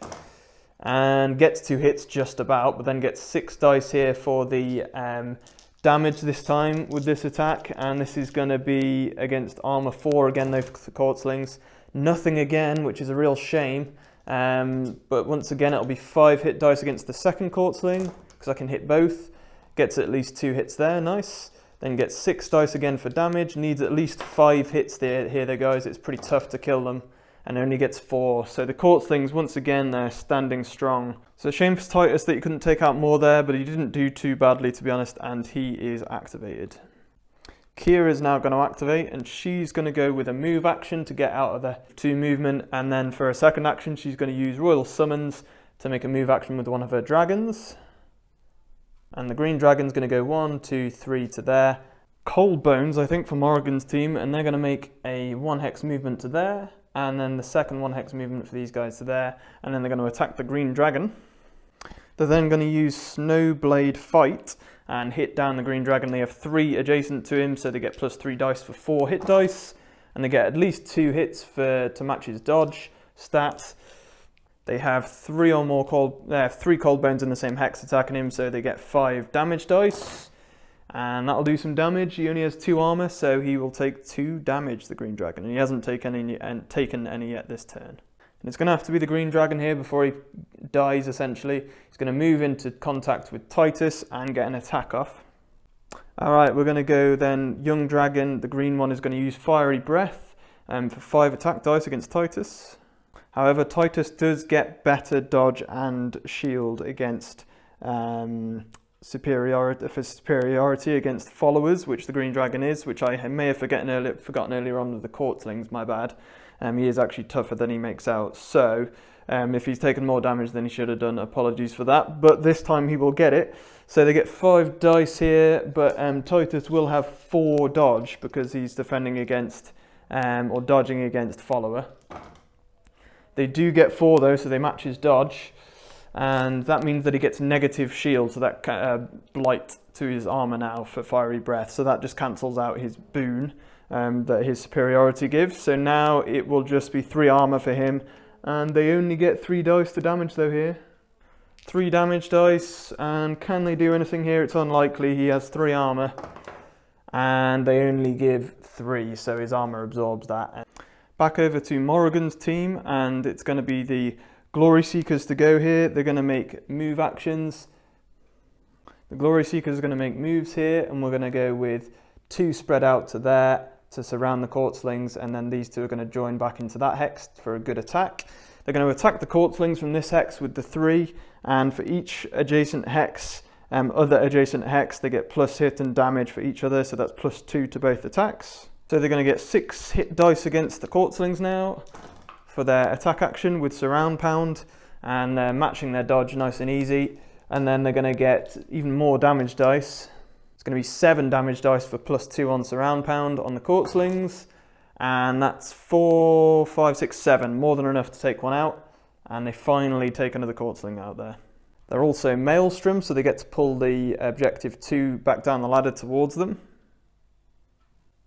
and gets 2 hits just about, but then gets 6 dice here for the damage this time with this attack, and this is going to be against armor 4 again, though, for the Courtlings. Nothing again, which is a real shame, but once again it'll be 5 hit dice against the second Courtling, because I can hit both. Gets at least 2 hits there, nice. Then gets 6 dice again for damage, needs at least 5 hits here, guys. It's pretty tough to kill them, and only gets 4. So the Courtlings, once again, they're standing strong. So shame for Titus that you couldn't take out more there, but he didn't do too badly, to be honest, and he is activated. Keera is now going to activate, and she's going to go with a move action to get out of the 2 movement, and then for a second action she's going to use Royal Summons to make a move action with one of her dragons. And the green dragon's going to go 1, 2, 3 to there. Cold Bones, I think, for Morrigan's team, and they're going to make a 1 hex movement to there, and then the second 1 hex movement for these guys to there, and then they're going to attack the green dragon. They're then going to use Snowblade Fight and hit down the green dragon. They have 3 adjacent to him, so they get plus 3 dice for 4 hit dice, and they get at least 2 hits to match his dodge stat. They have 3 cold bones in the same hex attacking him, so they get 5 damage dice, and that'll do some damage. He only has 2 armor, so he will take 2 damage, the green dragon, and he hasn't taken any yet this turn. And it's going to have to be the green dragon here before he dies, essentially. He's going to move into contact with Titus and get an attack off. Alright, we're going to go then young dragon. The green one is going to use Fiery Breath for 5 attack dice against Titus. However, Titus does get better dodge and shield against superiority against followers, which the green dragon is, which I may have forgotten earlier on with the Courtlings, my bad. He is actually tougher than he makes out, so if he's taken more damage than he should have done, apologies for that, but this time he will get it. So they get 5 dice here, but Titus will have 4 dodge because he's defending against or dodging against follower. They do get 4 though, so they match his dodge, and that means that he gets negative shield, so that blight to his armor now for Fiery Breath, so that just cancels out his boon that his superiority gives. So now it will just be 3 armor for him, and they only get 3 dice to damage though here. 3 damage dice, and can they do anything here? It's unlikely. He has 3 armor, and they only give 3, so his armor absorbs that. Back over to Morrigan's team, and it's going to be the Glory Seekers to go here. They're going to make move actions. The Glory Seekers are going to make moves here, and we're going to go with 2 spread out to there to surround the Courtlings, and then these 2 are going to join back into that hex for a good attack. They're going to attack the Courtlings from this hex with the 3, and for each adjacent hex, other adjacent hex, they get plus hit and damage for each other, so that's plus 2 to both attacks. So they're going to get 6 hit dice against the Courtlings now for their attack action with Surround Pound, and they're matching their dodge nice and easy, and then they're going to get even more damage dice. It's going to be 7 damage dice for plus 2 on Surround Pound on the Courtlings, and that's 4, 5, 6, 7, more than enough to take one out, and they finally take another Courtling out there. They're also Maelstrom, so they get to pull the objective 2 back down the ladder towards them.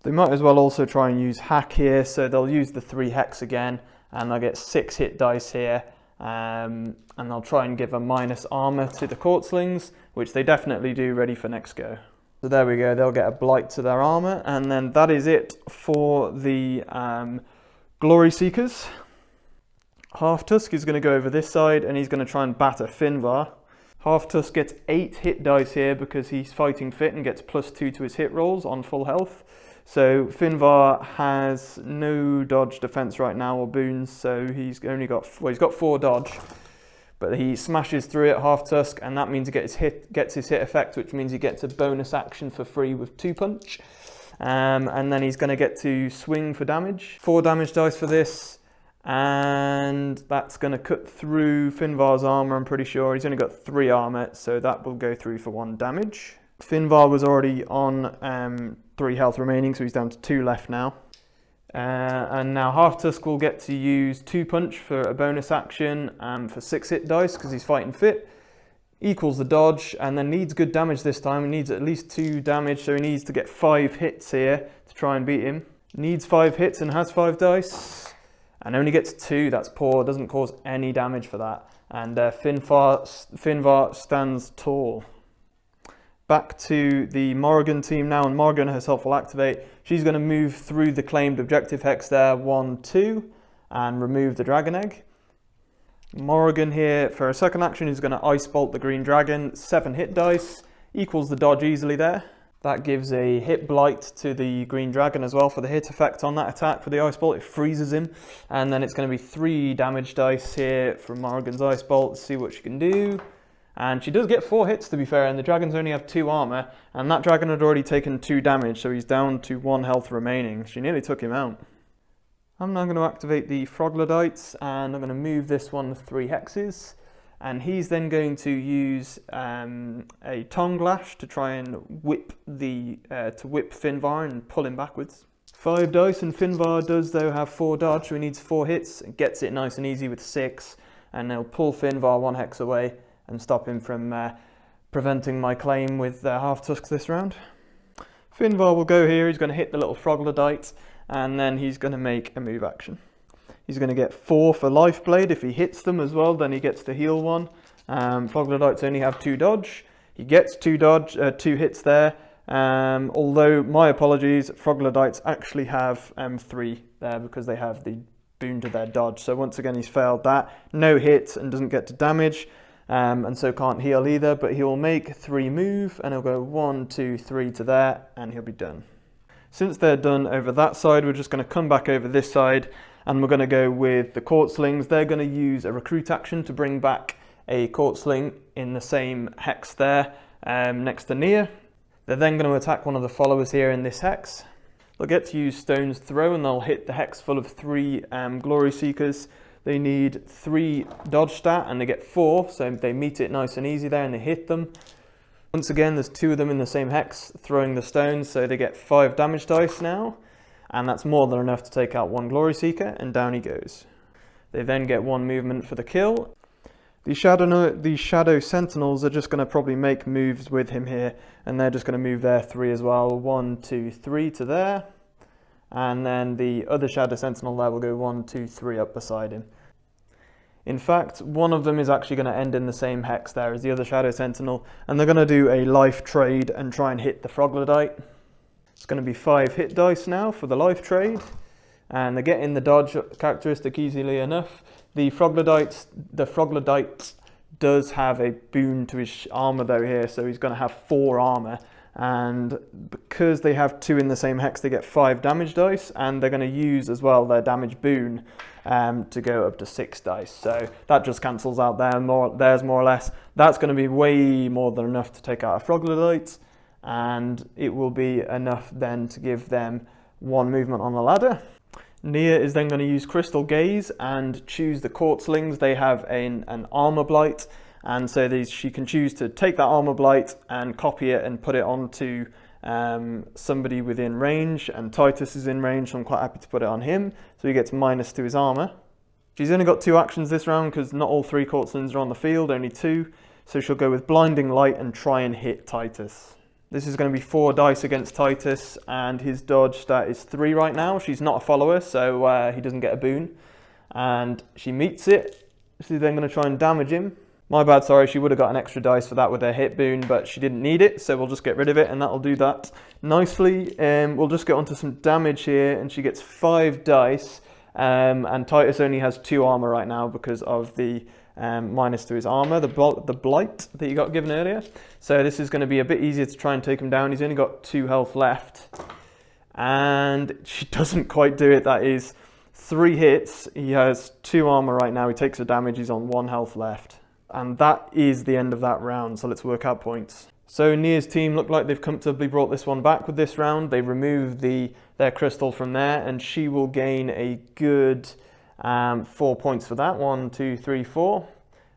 They might as well also try and use Hack here, so they'll use the 3 hex again, and they'll get 6 hit dice here, and they'll try and give a minus armor to the Courtlings, which they definitely do, ready for next go. So there we go, they'll get a blight to their armor, and then that is it for the Glory Seekers. Halftusk is going to go over this side, and he's going to try and batter Finvar. Halftusk gets 8 hit dice here because he's fighting fit and gets plus 2 to his hit rolls on full health. So Finvar has no dodge defense right now or boons, so he's only got, well, he's got 4 dodge, but he smashes through it, Halftusk, and that means he gets his hit effect, which means he gets a bonus action for free with 2 punch, and then he's going to get to swing for damage. 4 damage dice for this, and that's going to cut through Finvar's armor. I'm pretty sure he's only got 3 armor, so that will go through for 1 damage. Finvar was already on 3 health remaining, so he's down to 2 left now. And now Halftusk will get to use 2 punch for a bonus action for 6 hit dice because he's fighting fit. Equals the dodge, and then needs good damage this time. He needs at least 2 damage, so he needs to get 5 hits here to try and beat him. Needs 5 hits and has 5 dice, and only gets 2. That's poor, doesn't cause any damage for that. and Finvar stands tall. Back to the Morrigan team now, and Morrigan herself will activate. She's going to move through the claimed objective hex there, 1, 2, and remove the dragon egg. Morrigan here, for a second action, is going to ice bolt the green dragon. 7 hit dice, equals the dodge easily there. That gives a hit blight to the green dragon as well for the hit effect on that attack for the ice bolt. It freezes him, and then it's going to be 3 damage dice here from Morrigan's ice bolt. Let's see what she can do. And she does get 4 hits, to be fair, and the dragons only have 2 armor, and that dragon had already taken 2 damage, so he's down to 1 health remaining. She nearly took him out. I'm now going to activate the Froglodytes, and I'm going to move this one 3 hexes, and he's then going to use a tongue lash to try and whip Finvar and pull him backwards. 5 dice, and Finvar does though have 4 dodge, so he needs 4 hits, and gets it nice and easy with 6, and they'll pull Finvar 1 hex away and stop him from preventing my claim with Halftusk this round. Finvar will go here, he's going to hit the little Froglodyte, and then he's going to make a move action. He's going to get 4 for Life Blade. If he hits them as well, then he gets to heal 1. Froglodytes only have 2 dodge. He gets 2 hits there. Although, my apologies, Froglodytes actually have 3 there because they have the boon to their dodge. So once again, he's failed that. No hits and doesn't get to damage. And so can't heal either, but he will make 3 move, and he'll go 1, 2, 3 to there, and he'll be done. Since they're done over that side, we're just going to come back over this side, and we're going to go with the Court Slings. They're going to use a recruit action to bring back a Court Sling in the same hex there, next to Nia. They're then going to attack one of the followers here in this hex. They'll get to use Stone's Throw, and they'll hit the hex full of 3 Glory Seekers. They need 3 dodge stat, and they get 4, so they meet it nice and easy there, and they hit them. Once again, there's 2 of them in the same hex throwing the stones, so they get 5 damage dice now, and that's more than enough to take out 1 Glory Seeker, and down he goes. They then get 1 movement for the kill. The Shadow Sentinels are just going to probably make moves with him here, and they're just going to move their 3 as well. 1, 2, 3 to there. And then the other Shadow Sentinel there will go 1, 2, 3 up beside him. In fact, one of them is actually going to end in the same hex there as the other Shadow Sentinel, and they're going to do a life trade and try and hit the Froglodyte. It's going to be 5 hit dice now for the life trade, and they're getting the dodge characteristic easily enough. The Froglodyte does have a boon to his armor though here, so he's going to have 4 armor. And because they have 2 in the same hex, they get 5 damage dice, and they're going to use as well their damage boon to go up to 6 dice. So that just cancels out theirs more or less. That's going to be way more than enough to take out a Froglodyte, and it will be enough then to give them 1 movement on the ladder. Nia is then going to use Crystal Gaze and choose the Court Slings. They have an armor blight, and so she can choose to take that armor blight and copy it and put it onto somebody within range, and Titus is in range, so I'm quite happy to put it on him, so he gets minus to his armor. She's only got 2 actions this round because not all 3 Court Slings are on the field, only 2, so she'll go with Blinding Light and try and hit Titus. This is going to be 4 dice against Titus, and his dodge stat is 3 right now. She's not a follower, so he doesn't get a boon, and she meets it. She's then going to try and damage him. My bad, sorry, she would have got an extra dice for that with her hit boon, but she didn't need it, so we'll just get rid of it, and that'll do that nicely. We'll just get onto some damage here, and she gets 5 dice, and Titus only has 2 armor right now because of the minus to his armor, the blight that he got given earlier. So this is going to be a bit easier to try and take him down. He's only got 2 health left, and she doesn't quite do it. That is 3 hits. He has 2 armor right now. He takes a damage. He's on 1 health left. And that is the end of that round, so let's work out points. So Nia's team look like they've comfortably brought this one back with this round. They removed their crystal from there, and she will gain a good 4 points for that. 1, 2, 3, 4.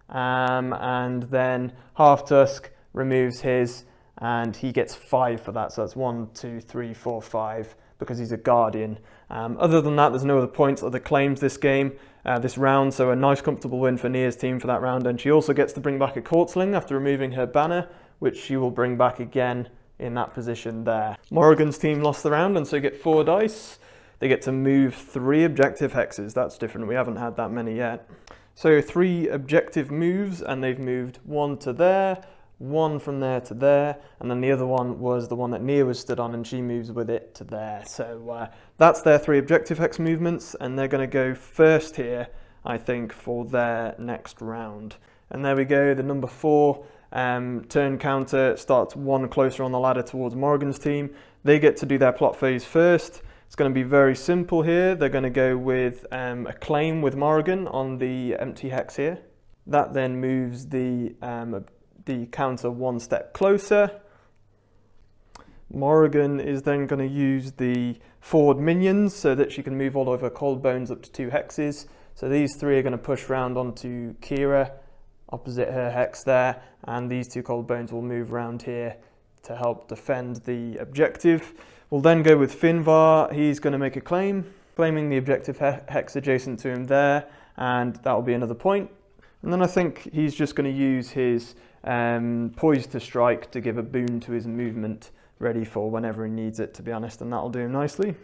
And then Halftusk removes his, and he gets 5 for that. So that's 1, 2, 3, 4, 5, because he's a guardian. Other than that, there's no other points, other claims this game. This round, so a nice comfortable win for Nia's team for that round, and she also gets to bring back a Court Sling after removing her banner, which she will bring back again in that position there. Morrigan's team lost the round, and so get 4 dice. They get to move 3 objective hexes. That's different, we haven't had that many yet. So 3 objective moves, and they've moved 1 to there, 1 from there to there, and then the other one was the one that Nia was stood on, and she moves with it to there. So that's their 3 objective hex movements, and they're going to go first here, I think, for their next round. And there we go, the number 4 turn counter starts 1 closer on the ladder towards Morrigan's team. They get to do their plot phase first. It's going to be very simple here. They're going to go with a claim with Morrigan on the empty hex here. That then moves the counter 1 step closer. Morrigan is then going to use the forward minions so that she can move all of her cold bones up to 2 hexes. So these 3 are going to push round onto Keera, opposite her hex there, and these 2 cold bones will move around here to help defend the objective. We'll then go with Finvar. He's going to make a claim, claiming the objective hex adjacent to him there, and that will be another point. And then I think he's just going to use his poise to strike to give a boon to his movement, ready for whenever he needs it, to be honest, and that'll do him nicely.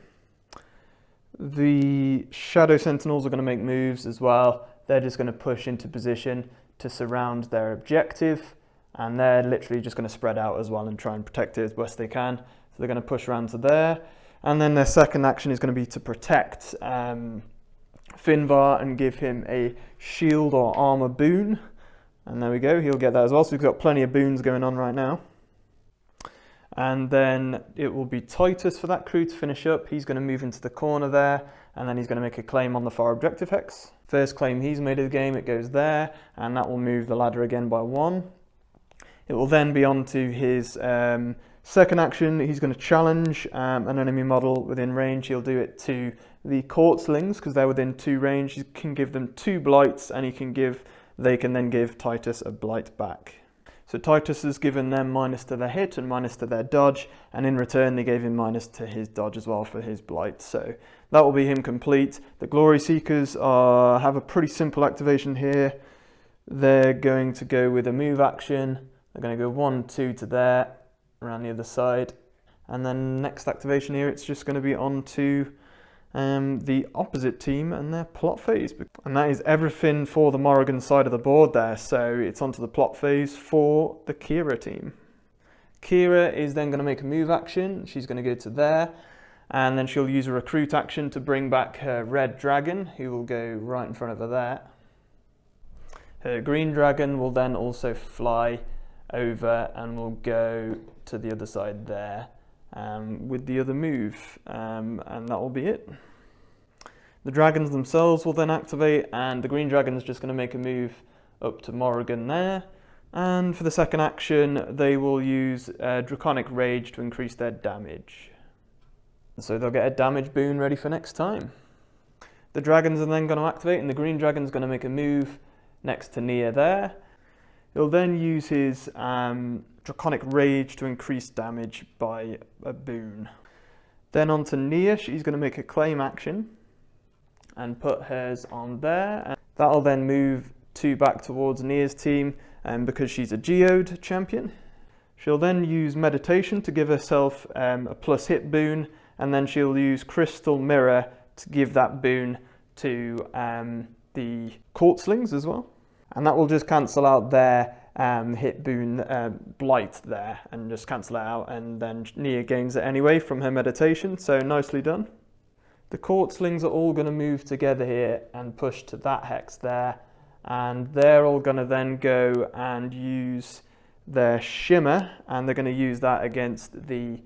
The Shadow Sentinels are going to make moves as well. They're just going to push into position to surround their objective, and they're literally just going to spread out as well and try and protect it as best they can. So they're going to push around to there, and then their second action is going to be to protect Finvar and give him a shield or armor boon. And there we go, he'll get that as well. So we've got plenty of boons going on right now. And then it will be Titus for that crew to finish up. He's going to move into the corner there, and then he's going to make a claim on the far objective hex. First claim he's made of the game, it goes there, and that will move the ladder again by 1. It will then be on to his second action. He's going to challenge an enemy model within range. He'll do it to the Courtslings because they're within 2 range. He can give them 2 blights, and they can then give Titus a blight back. So Titus has given them -to their hit and -to their dodge, and in return they gave him - to his dodge as well for his blight. So that will be him complete. The Glory Seekers have a pretty simple activation here. They're going to go with a move action. They're going to go 1, 2 to there, around the other side. And then next activation here, it's just going to be on to the opposite team and their plot phase. And that is everything for the Morrigan side of the board there. So it's onto the plot phase for the Keera team. Keera is then going to make a move action. She's going to go to there, and then she'll use a recruit action to bring back her red dragon, who will go right in front of her there. Her green dragon will then also fly over and will go to the other side there with the other move, and that will be it. The dragons themselves will then activate, and the green dragon is just going to make a move up to Morrigan there. And for the second action, they will use Draconic Rage to increase their damage. So they'll get a damage boon ready for next time. The dragons are then going to activate, and the green dragon's going to make a move next to Nia there. He'll then use his Draconic Rage to increase damage by a boon. Then on to Nia, she's going to make a claim action and put hers on there. And that'll then move 2 back towards Nia's team, because she's a geode champion. She'll then use Meditation to give herself a plus hit boon, and then she'll use Crystal Mirror to give that boon to the Courtslings as well. And that will just cancel out their hit boon blight there, and just cancel it out, and then Nia gains it anyway from her meditation, so nicely done. The Courtslings are all going to move together here and push to that hex there, and they're all going to then go and use their Shimmer, and they're going to use that against the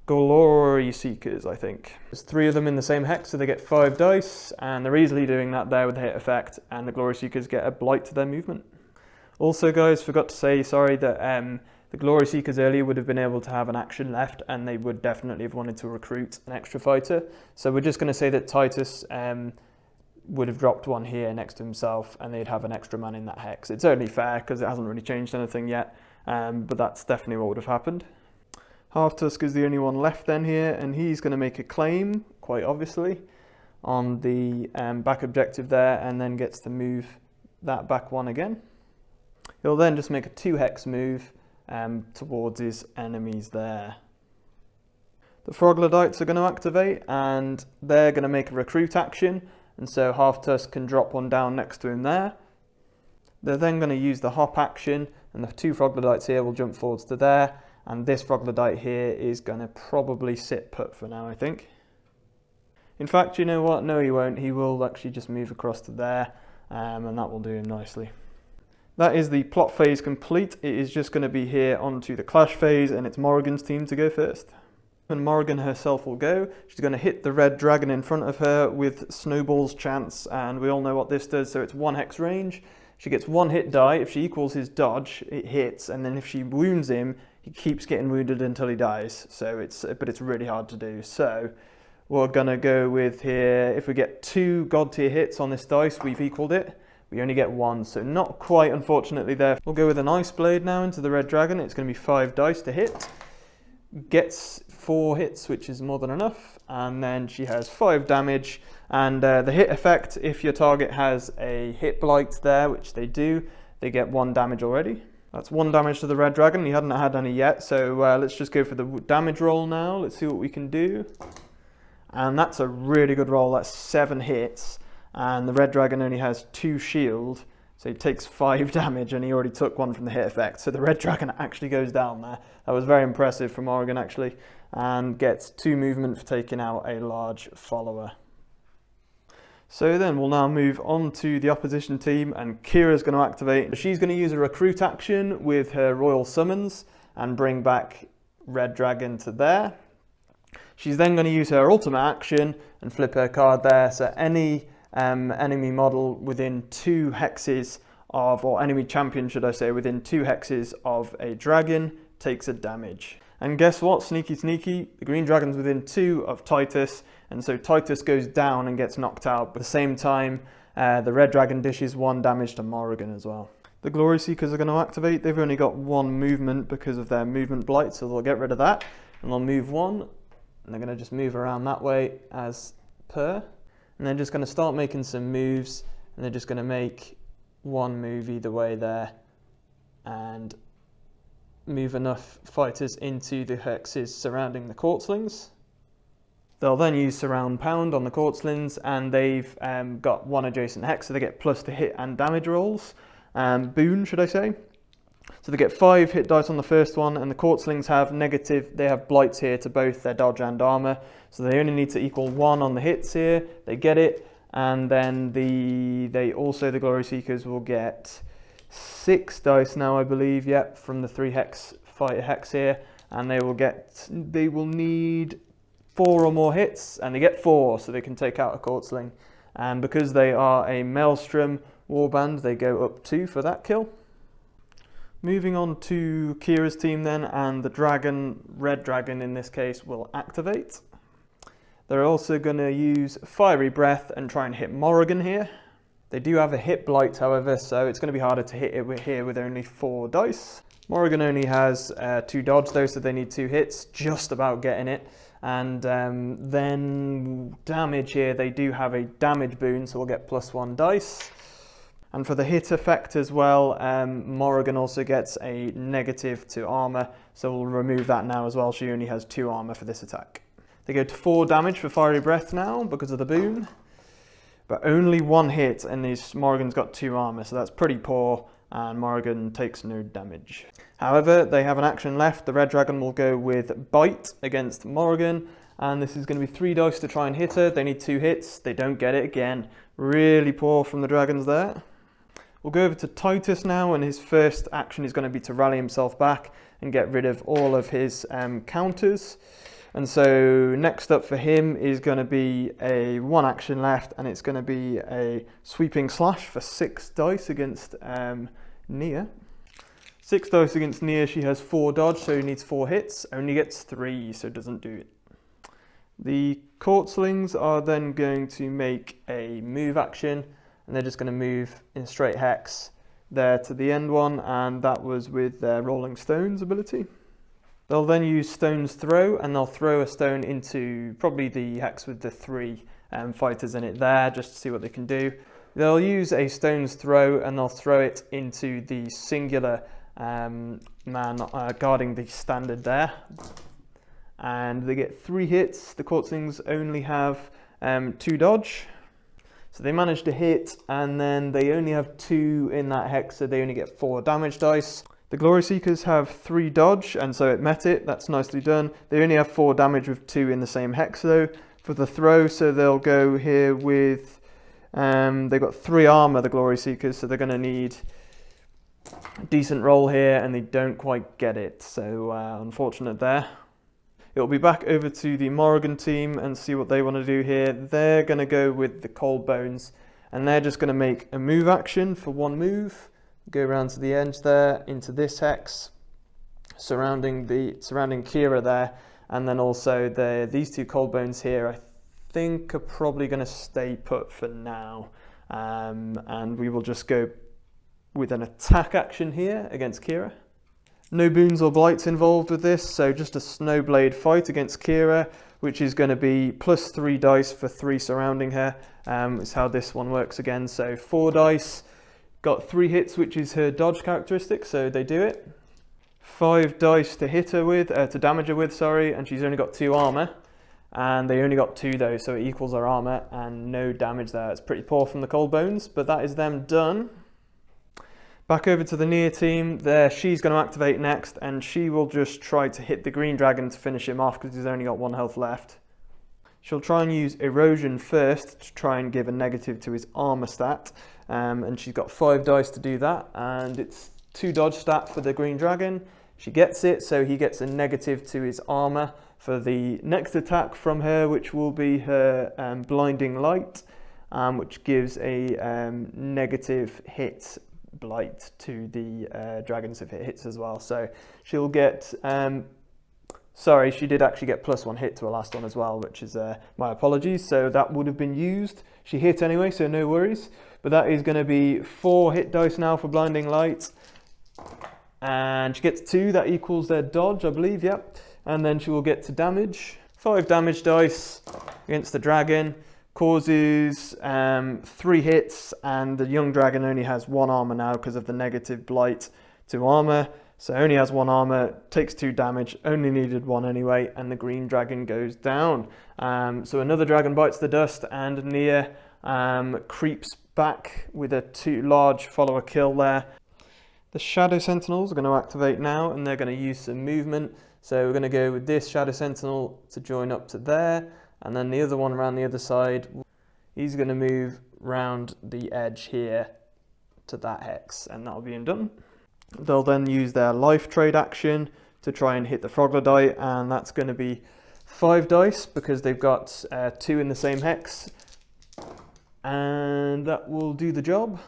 Glory Seekers, I think. There's 3 of them in the same hex, so they get 5 dice, and they're easily doing that there with the hit effect, and the Glory Seekers get a blight to their movement. Also, guys, forgot to say, sorry, that the Glory Seekers earlier would have been able to have an action left, and they would definitely have wanted to recruit an extra fighter. So we're just going to say that Titus would have dropped 1 here next to himself, and they'd have an extra man in that hex. It's only fair, because it hasn't really changed anything yet, but that's definitely what would have happened. Halftusk is the only one left then here, and he's going to make a claim, quite obviously, on the back objective there, and then gets to move that back 1 again. He'll then just make a 2 hex move towards his enemies there. The Froglodytes are going to activate, and they're going to make a recruit action, and so Halftusk can drop one down next to him there. They're then going to use the hop action, and the two Froglodytes here will jump forwards to there, and this Froglodyte here is going to probably sit put for now, I think. In fact, you know what? No, he won't. He will actually just move across to there, and that will do him nicely. That is the plot phase complete. It is just going to be here onto the clash phase, and it's Morrigan's team to go first. And Morrigan herself will go. She's going to hit the red dragon in front of her with Snowball's Chance, and we all know what this does, so it's 1 hex range. She gets 1 hit die. If she equals his dodge, it hits, and then if she wounds him, he keeps getting wounded until he dies. But it's really hard to do. So we're going to go with here, if we get 2 God-tier hits on this dice, we've equaled it. We only get 1, so not quite, unfortunately, there. We'll go with an Ice Blade now into the red dragon. It's going to be 5 dice to hit. Gets 4 hits, which is more than enough, and then she has 5 damage, and the hit effect, if your target has a hit blight there, which they do, they get 1 damage already. That's 1 damage to the red dragon. He hadn't had any yet, so let's just go for the damage roll now. Let's see what we can do, and that's a really good roll. That's 7 hits, and the red dragon only has 2 shield, so he takes 5 damage, and he already took 1 from the hit effect. So the red dragon actually goes down there. That was very impressive from Morrigan, actually, and gets 2 movement for taking out a large follower. So then we'll now move on to the opposition team, and Keera's going to activate. She's going to use a recruit action with her royal summons and bring back red dragon to there. She's then going to use her ultimate action and flip her card there, so any enemy model within 2 hexes of, or enemy champion should I say, within 2 hexes of a dragon takes a damage. And guess what, sneaky sneaky, the green dragon's within 2 of Titus, and so Titus goes down and gets knocked out, but at the same time the red dragon dishes 1 damage to Morrigan as well. The Glory Seekers are going to activate. They've only got 1 movement because of their movement blight, so they'll get rid of that, and they'll move 1, and they're going to just move around that way as per. And they're just going to start making some moves, and they're just going to make 1 move either way there and move enough fighters into the hexes surrounding the Courtslings. They'll then use Surround Pound on the Courtslings, and they've got 1 adjacent hex, so they get plus to hit and damage rolls. Boon, should I say. So they get 5 hit dice on the first one, and the Courtslings have negative, they have blights here to both their dodge and armor, so they only need to equal 1 on the hits here. They get it, and then the Glory Seekers will get 6 dice now, I believe, yep, from the 3 hex fighter hex here, and they will need 4 or more hits, and they get 4, so they can take out a Courtsling. And because they are a Maelstrom warband, they go up 2 for that kill. Moving on to Keera's team then, and the dragon, red dragon in this case, will activate. They're also going to use Fiery Breath and try and hit Morrigan here. They do have a hit blight, however, so it's going to be harder to hit it here with only 4 dice. Morrigan only has 2 dodge though, so they need 2 hits, just about getting it. And then damage here, they do have a damage boon, so we'll get +1 dice. And for the hit effect as well, Morrigan also gets a negative to armor, so we'll remove that now as well. She only has 2 armor for this attack. They go to 4 damage for Fiery Breath now because of the boon, but only 1 hit, and Morrigan's got 2 armor, so that's pretty poor, and Morrigan takes no damage. However, they have an action left. The red dragon will go with Bite against Morrigan, and this is going to be 3 dice to try and hit her. They need 2 hits. They don't get it again. Really poor from the dragons there. We'll go over to Titus now, and his first action is going to be to rally himself back and get rid of all of his counters. And so next up for him is going to be a 1 action left, and it's going to be a Sweeping Slash for 6 dice against Nia. 6 dice against Nia. She has 4 dodge, so he needs 4 hits. Only gets 3, so doesn't do it. The Courtslings are then going to make a move action, and they're just going to move in straight hex there to the end one, and that was with their Rolling Stones ability. They'll then use Stone's Throw, and they'll throw a stone into probably the hex with the 3 fighters in it there, just to see what they can do. They'll use a Stone's Throw, and they'll throw it into the singular man guarding the standard there. And they get 3 hits. The Courtslings only have 2 dodge. So they managed to hit, and then they only have 2 in that hex, so they only get 4 damage dice. The Glory Seekers have 3 dodge, and so it met it. That's nicely done. They only have 4 damage with 2 in the same hex though for the throw, so they'll go here with, they've got 3 armor, the Glory Seekers, so they're going to need a decent roll here, and they don't quite get it, so unfortunate there. It'll be back over to the Morrigan team and see what they want to do here. They're going to go with the Cold Bones, and they're just going to make a move action for 1 move. Go around to the edge there into this hex, surrounding Keera there, and then also these 2 Cold Bones here I think are probably going to stay put for now, and we will just go with an attack action here against Keera. No boons or blights involved with this, so just a Snowblade fight against Keera, which is going to be plus 3 dice for 3 surrounding her. Is how this one works again. So 4 dice. Got 3 hits, which is her dodge characteristic, so they do it. 5 dice to hit her with, to damage her with, sorry, and she's only got 2 armor. And they only got 2 though, so it equals her armor, and no damage there. It's pretty poor from the Cold Bones, but that is them done. Back over to the Nia team, there she's going to activate next, and she will just try to hit the green dragon to finish him off because he's only got 1 health left. She'll try and use erosion first to try and give a negative to his armor stat. And she's got 5 dice to do that, and it's 2 dodge stat for the green dragon. She gets it, so he gets a negative to his armor for the next attack from her, which will be her blinding light, which gives a negative hit blight to the dragons if it hits as well. So she'll get sorry, she did actually get +1 hit to her last one as well, which is my apologies. So that would have been used. She hit anyway, so no worries. But that is going to be 4 hit dice now for blinding light. And she gets 2, that equals their dodge, I believe, yep. And then she will get to damage. 5 damage dice against the dragon. Causes 3 hits, and the young dragon only has 1 armor now because of the negative blight to armor. So only has 1 armor, takes 2 damage, only needed 1 anyway, and the green dragon goes down. So another dragon bites the dust, and Nia creeps back with a 2 large follower kill there. The Shadow Sentinels are going to activate now, and they're going to use some movement. So we're going to go with this Shadow Sentinel to join up to there, and then the other one around the other side. He's going to move round the edge here to that hex, and that'll be him done. They'll then use their life trade action to try and hit the Froglodyte, and that's going to be 5 dice because they've got 2 in the same hex, and that will do the job.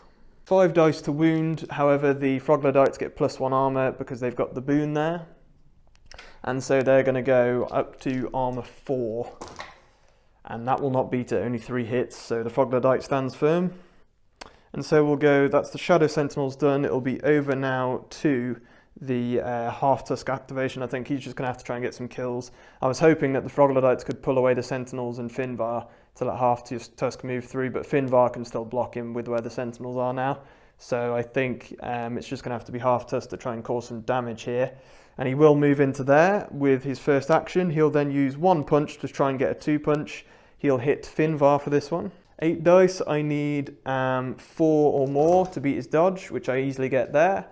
5 dice to wound, however the Froglodytes get +1 armor because they've got the boon there, and so they're going to go up to armor 4, and that will not beat it, only 3 hits, so the Froglodyte stands firm. And so we'll go, that's the Shadow Sentinels done. It'll be over now to the Halftusk activation. I think he's just going to have to try and get some kills. I was hoping that the Froglodytes could pull away the Sentinels and Finvar to let Halftusk move through, but Finvar can still block him with where the Sentinels are now. So I think it's just going to have to be Halftusk to try and cause some damage here. And he will move into there with his first action. He'll then use 1 punch to try and get a 2 punch. He'll hit Finvar for this one. 8 dice, I need 4 or more to beat his dodge, which I easily get there.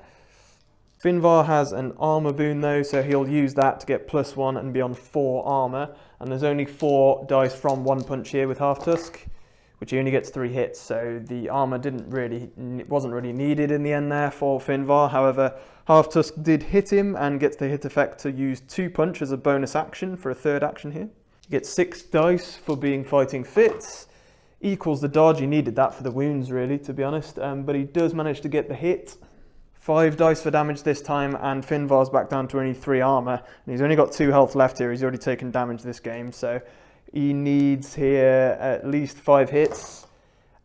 Finvar has an armor boon though, so he'll use that to get +1 and be on 4 armor. And there's only 4 dice from 1 punch here with Halftusk, which he only gets 3 hits, so the armor wasn't really needed in the end there for Finvar. However, Halftusk did hit him and gets the hit effect to use 2 punch as a bonus action for a 3rd action here. He gets 6 dice for being fighting fit. Equals the dodge. He needed that for the wounds really, to be honest, but he does manage to get the hit. 5 dice for damage this time, and Finvar's back down to only 3 armor, and he's only got 2 health left here. He's already taken damage this game, so he needs here at least 5 hits,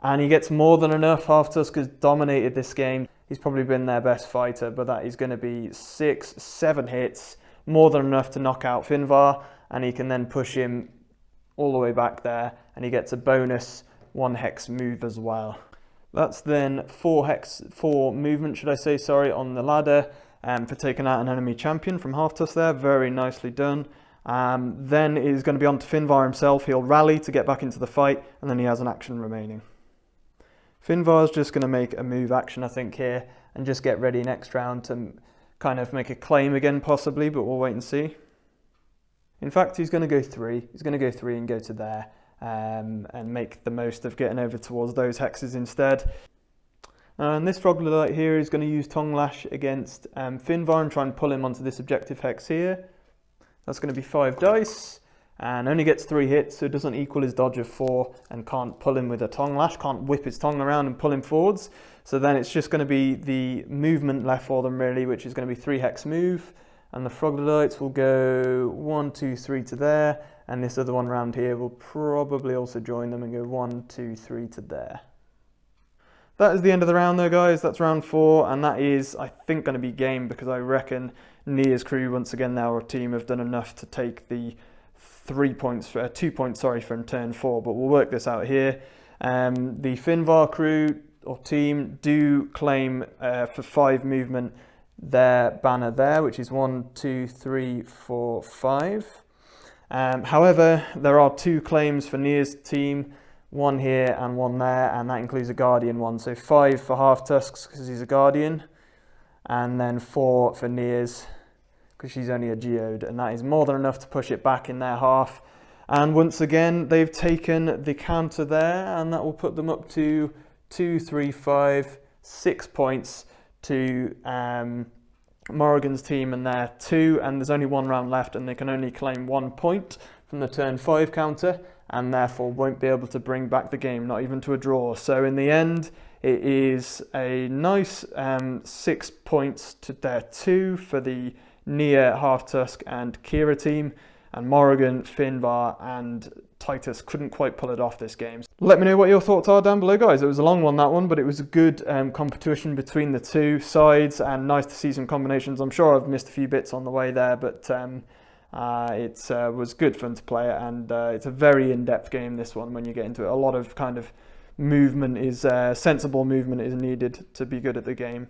and he gets more than enough. Halftusk has dominated this game. He's probably been their best fighter, but that is going to be 6, 7 hits, more than enough to knock out Finvar, and he can then push him all the way back there, and he gets a bonus 1 hex move as well. That's then 4 movement, should I say, sorry, on the ladder for taking out an enemy champion from Halftusk there. Very nicely done. Then is going to be on to Finvar himself. He'll rally to get back into the fight, and then he has an action remaining. Finvar's just going to make a move action, I think, here, and just get ready next round to kind of make a claim again, possibly, but we'll wait and see. In fact, he's going to go 3. He's going to go 3 and go to there, and make the most of getting over towards those hexes instead. And this Froglodyte here is going to use Tongue Lash against Finvar and try and pull him onto this objective hex here. That's going to be 5 dice, and only gets 3 hits, so it doesn't equal his dodge of 4, and can't pull him with a Tongue Lash, can't whip his tongue around and pull him forwards. So then it's just going to be the movement left for them, really, which is going to be 3 hex move. And the Froglodytes will go 1, 2, 3 to there, and this other one round here will probably also join them and go 1, 2, 3 to there. That is the end of the round though, guys. That's round 4, and that is, I think, going to be game, because I reckon Nia's crew, once again, now our team, have done enough to take the 2 points, from turn 4, but we'll work this out here. The Finvar crew, or team, do claim for 5 movement their banner there, which is 1, 2, 3, 4, 5. However, there are 2 claims for Nia's team, 1 here and 1 there, and that includes a Guardian one. So 5 for Halftusk's because he's a Guardian, and then 4 for Nia's because she's only a Geode, and that is more than enough to push it back in their half. And once again, they've taken the counter there, and that will put them up to 2, 3, 5, 6 points to Morrigan's team and their 2, and there's only 1 round left, and they can only claim 1 point from the turn 5 counter, and therefore won't be able to bring back the game, not even to a draw. So in the end, it is a nice 6 points to their 2 for the Nia, Halftusk and Keera team, and Morrigan, Finvar and Titus couldn't quite pull it off this game. Let me know what your thoughts are down below, guys. It was a long one, that one, but it was a good competition between the 2 sides, and nice to see some combinations. I'm sure I've missed a few bits on the way there, but it was good fun to play it, and it's a very in-depth game, this one, when you get into it. A lot of kind of movement is, sensible movement is needed to be good at the game.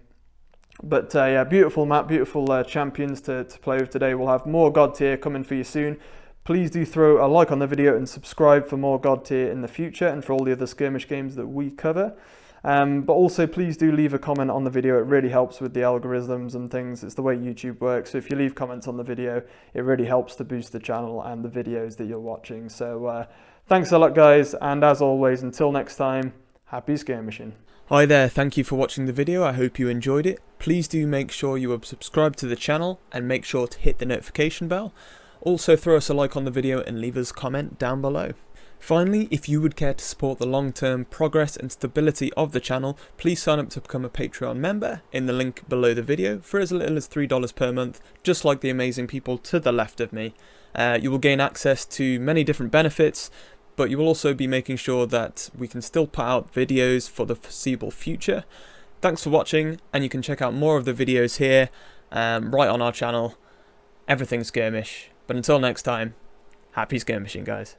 But yeah, beautiful map, beautiful champions to play with today. We'll have more Godtear coming for you soon. Please do throw a like on the video and subscribe for more Godtear in the future, and for all the other skirmish games that we cover. But also please do leave a comment on the video. It really helps with the algorithms and things. It's the way YouTube works. So if you leave comments on the video, it really helps to boost the channel and the videos that you're watching. So thanks a lot, guys, and as always, until next time, happy skirmishing. Hi there, thank you for watching the video. I hope you enjoyed it. Please do make sure you are subscribed to the channel and make sure to hit the notification bell. Also throw us a like on the video and leave us a comment down below. Finally, if you would care to support the long-term progress and stability of the channel, please sign up to become a Patreon member in the link below the video for as little as $3 per month, just like the amazing people to the left of me. You will gain access to many different benefits, but you will also be making sure that we can still put out videos for the foreseeable future. Thanks for watching, and you can check out more of the videos here right on our channel. Everything skirmish. But until next time, happy skirmishing, guys.